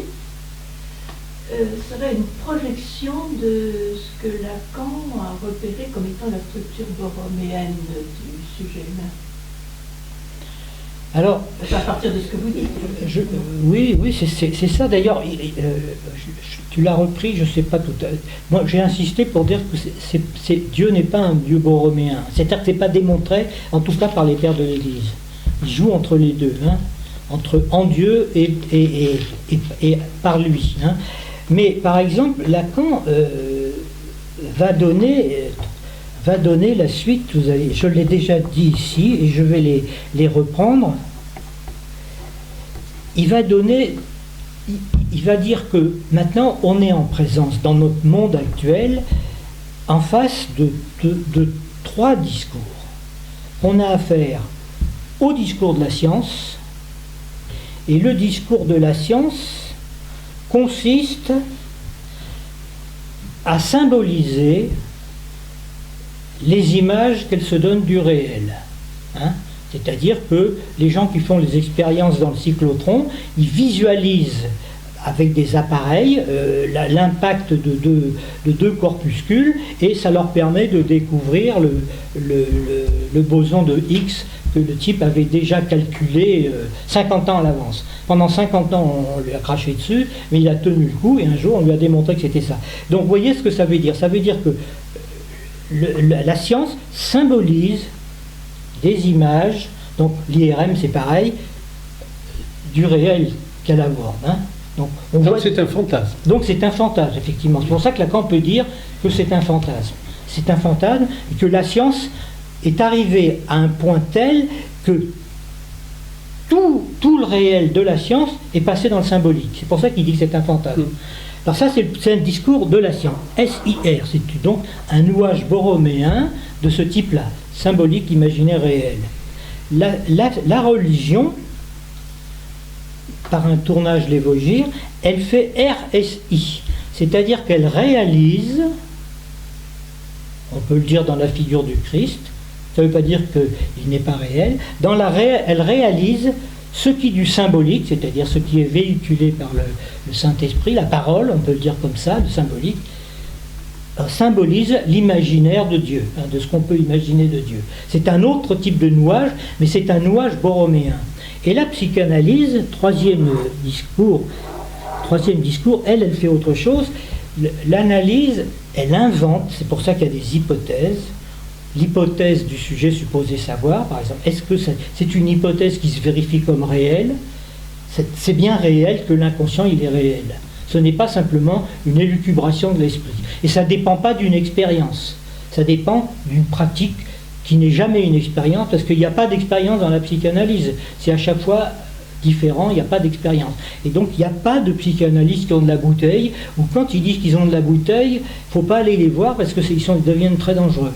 serait une projection de ce que Lacan a repéré comme étant la structure borroméenne du sujet humain? Alors, C'est à partir de ce que vous dites. oui, c'est ça. D'ailleurs, tu l'as repris, je ne sais pas tout à l'heure. Moi, j'ai insisté pour dire que Dieu n'est pas un Dieu borroméen. C'est-à-dire que ce n'est pas démontré, en tout cas par les pères de l'Église. Ils jouent entre les deux, hein, en Dieu et par lui. Hein. Mais, par exemple, Lacan va donner la suite, je l'ai déjà dit ici, et je vais les reprendre. Il va dire que maintenant on est en présence, dans notre monde actuel, en face de trois discours. On a affaire au discours de la science, et le discours de la science consiste à symboliser les images qu'elle se donne du réel. Hein. C'est-à-dire que les gens qui font les expériences dans le cyclotron, ils visualisent avec des appareils l'impact de deux corpuscules, et ça leur permet de découvrir le boson de Higgs que le type avait déjà calculé 50 ans à l'avance. Pendant 50 ans, on lui a craché dessus, mais il a tenu le coup, et un jour, on lui a démontré que c'était ça. Donc, vous voyez ce que ça veut dire. Ça veut dire que la science symbolise des images, donc l'IRM c'est pareil, du réel qu'elle aborde. Hein. Donc c'est un fantasme. Donc c'est un fantasme, effectivement. C'est pour ça que Lacan peut dire que c'est un fantasme. C'est un fantasme, et que la science est arrivée à un point tel que tout le réel de la science est passé dans le symbolique. C'est pour ça qu'il dit que c'est un fantasme. Alors ça, c'est un discours de la science, SIR, c'est donc un nouage borroméen de ce type-là, symbolique, imaginaire, réel. La religion, par un tournage lévogire, elle fait RSI, c'est-à-dire qu'elle réalise, on peut le dire dans la figure du Christ, ça ne veut pas dire qu'il n'est pas réel, elle réalise ce qui du symbolique, c'est-à-dire ce qui est véhiculé par le Saint-Esprit, la parole, on peut le dire comme ça, le symbolique, symbolise l'imaginaire de Dieu, hein, de ce qu'on peut imaginer de Dieu. C'est un autre type de nouage, mais c'est un nouage borroméen. Et la psychanalyse, troisième discours, elle fait autre chose. L'analyse, elle invente, c'est pour ça qu'il y a des hypothèses. L'hypothèse du sujet supposé savoir, par exemple, est-ce que c'est une hypothèse qui se vérifie comme réelle? C'est bien réel que l'inconscient, il est réel. Ce n'est pas simplement une élucubration de l'esprit. Et ça ne dépend pas d'une expérience. Ça dépend d'une pratique qui n'est jamais une expérience, parce qu'il n'y a pas d'expérience dans la psychanalyse. C'est à chaque fois différent, il n'y a pas d'expérience. Et donc, il n'y a pas de psychanalystes qui ont de la bouteille, ou quand ils disent qu'ils ont de la bouteille, il ne faut pas aller les voir, parce qu'ils deviennent très dangereux.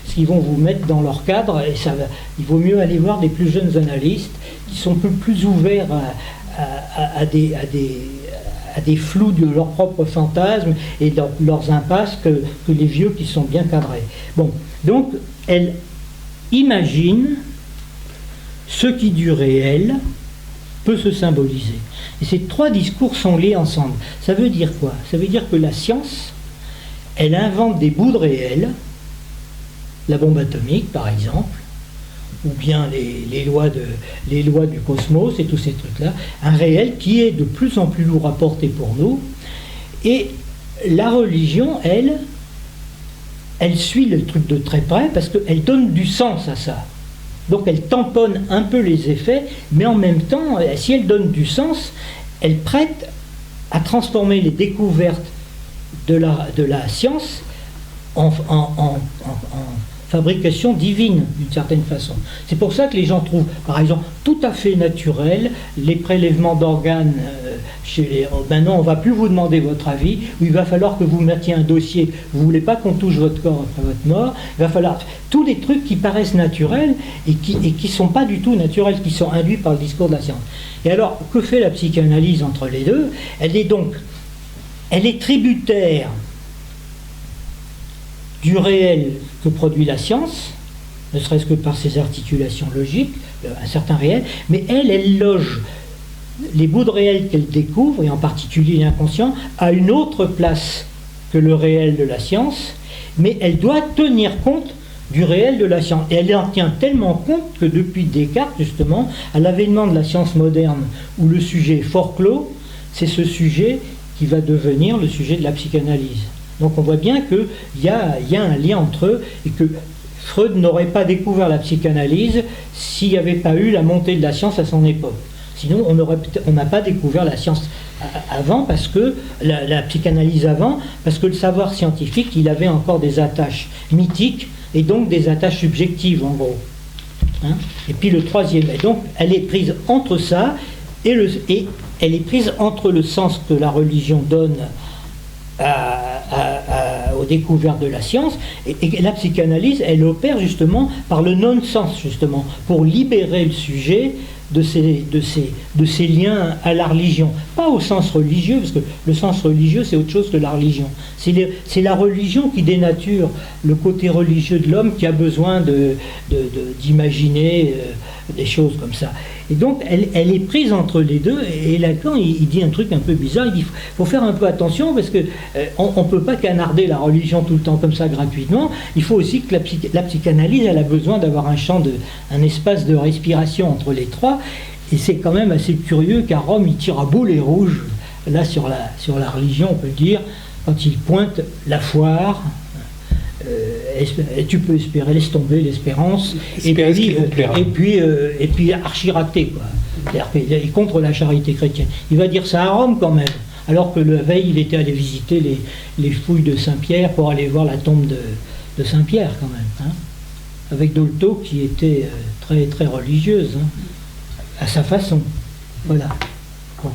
Parce qu'ils vont vous mettre dans leur cadre, et il vaut mieux aller voir des plus jeunes analystes qui sont plus ouverts à des flous de leurs propres fantasmes et de leurs impasses que les vieux qui sont bien cadrés. Bon, donc elle imagine ce qui du réel peut se symboliser. Et ces trois discours sont liés ensemble. Ça veut dire quoi? Ça veut dire que la science, elle invente des bouts de réel, la bombe atomique par exemple, ou bien les lois du cosmos et tous ces trucs-là, un réel qui est de plus en plus lourd à porter pour nous. Et la religion, elle suit le truc de très près parce qu'elle donne du sens à ça. Donc elle tamponne un peu les effets, mais en même temps, si elle donne du sens, elle prête à transformer les découvertes de la science en fabrication divine, d'une certaine façon. C'est pour ça que les gens trouvent, par exemple, tout à fait naturel les prélèvements d'organes maintenant, on ne va plus vous demander votre avis, ou il va falloir que vous mettiez un dossier, vous ne voulez pas qu'on touche votre corps après votre mort, il va falloir tous les trucs qui paraissent naturels et qui ne sont pas du tout naturels, qui sont induits par le discours de la science. Et alors, que fait la psychanalyse entre les deux? Elle est tributaire du réel que produit la science, ne serait-ce que par ses articulations logiques, un certain réel, mais elle loge les bouts de réel qu'elle découvre, et en particulier l'inconscient, à une autre place que le réel de la science, mais elle doit tenir compte du réel de la science. Et elle en tient tellement compte que depuis Descartes, justement, à l'avènement de la science moderne, où le sujet est fort clos, c'est ce sujet qui va devenir le sujet de la psychanalyse. Donc on voit bien qu'il y a un lien entre eux, et que Freud n'aurait pas découvert la psychanalyse s'il n'y avait pas eu la montée de la science à son époque. Sinon, on n'a pas découvert la science avant, parce que la psychanalyse avant, parce que le savoir scientifique, il avait encore des attaches mythiques, et donc des attaches subjectives, en gros. Hein? Et puis le troisième, et donc elle est prise entre ça, et elle est prise entre le sens que la religion donne aux découvertes de la science, et la psychanalyse, elle opère justement par le non-sens, justement, pour libérer le sujet de ces liens à la religion. Pas au sens religieux, parce que le sens religieux, c'est autre chose que la religion. C'est la religion qui dénature le côté religieux de l'homme, qui a besoin d'imaginer des choses comme ça. Et donc, elle est prise entre les deux, et Lacan, il dit un truc un peu bizarre, il dit, faut faire un peu attention, parce que on ne peut pas canarder la religion tout le temps comme ça gratuitement. Il faut aussi que la psychanalyse, elle a besoin d'avoir un espace de respiration entre les trois, et c'est quand même assez curieux qu'à Rome, il tire à boulet rouge, là, sur la religion, on peut dire, quand il pointe la foire. Tu peux espérer, laisse tomber l'espérance, et puis archiraté, quoi. C'est-à-dire qu'il est contre la charité chrétienne. Il va dire ça à Rome quand même, alors que la veille il était allé visiter les fouilles de Saint-Pierre pour aller voir la tombe de Saint-Pierre quand même, hein, avec Dolto qui était très très religieuse, hein, à sa façon. Voilà. Bon.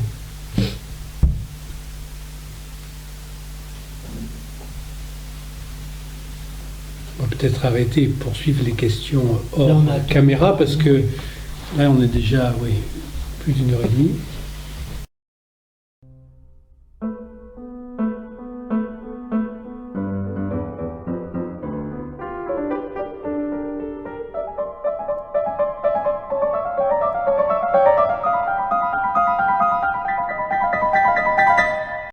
On va peut-être arrêter et poursuivre les questions hors caméra, parce que là on est déjà, plus d'1 heure et demie.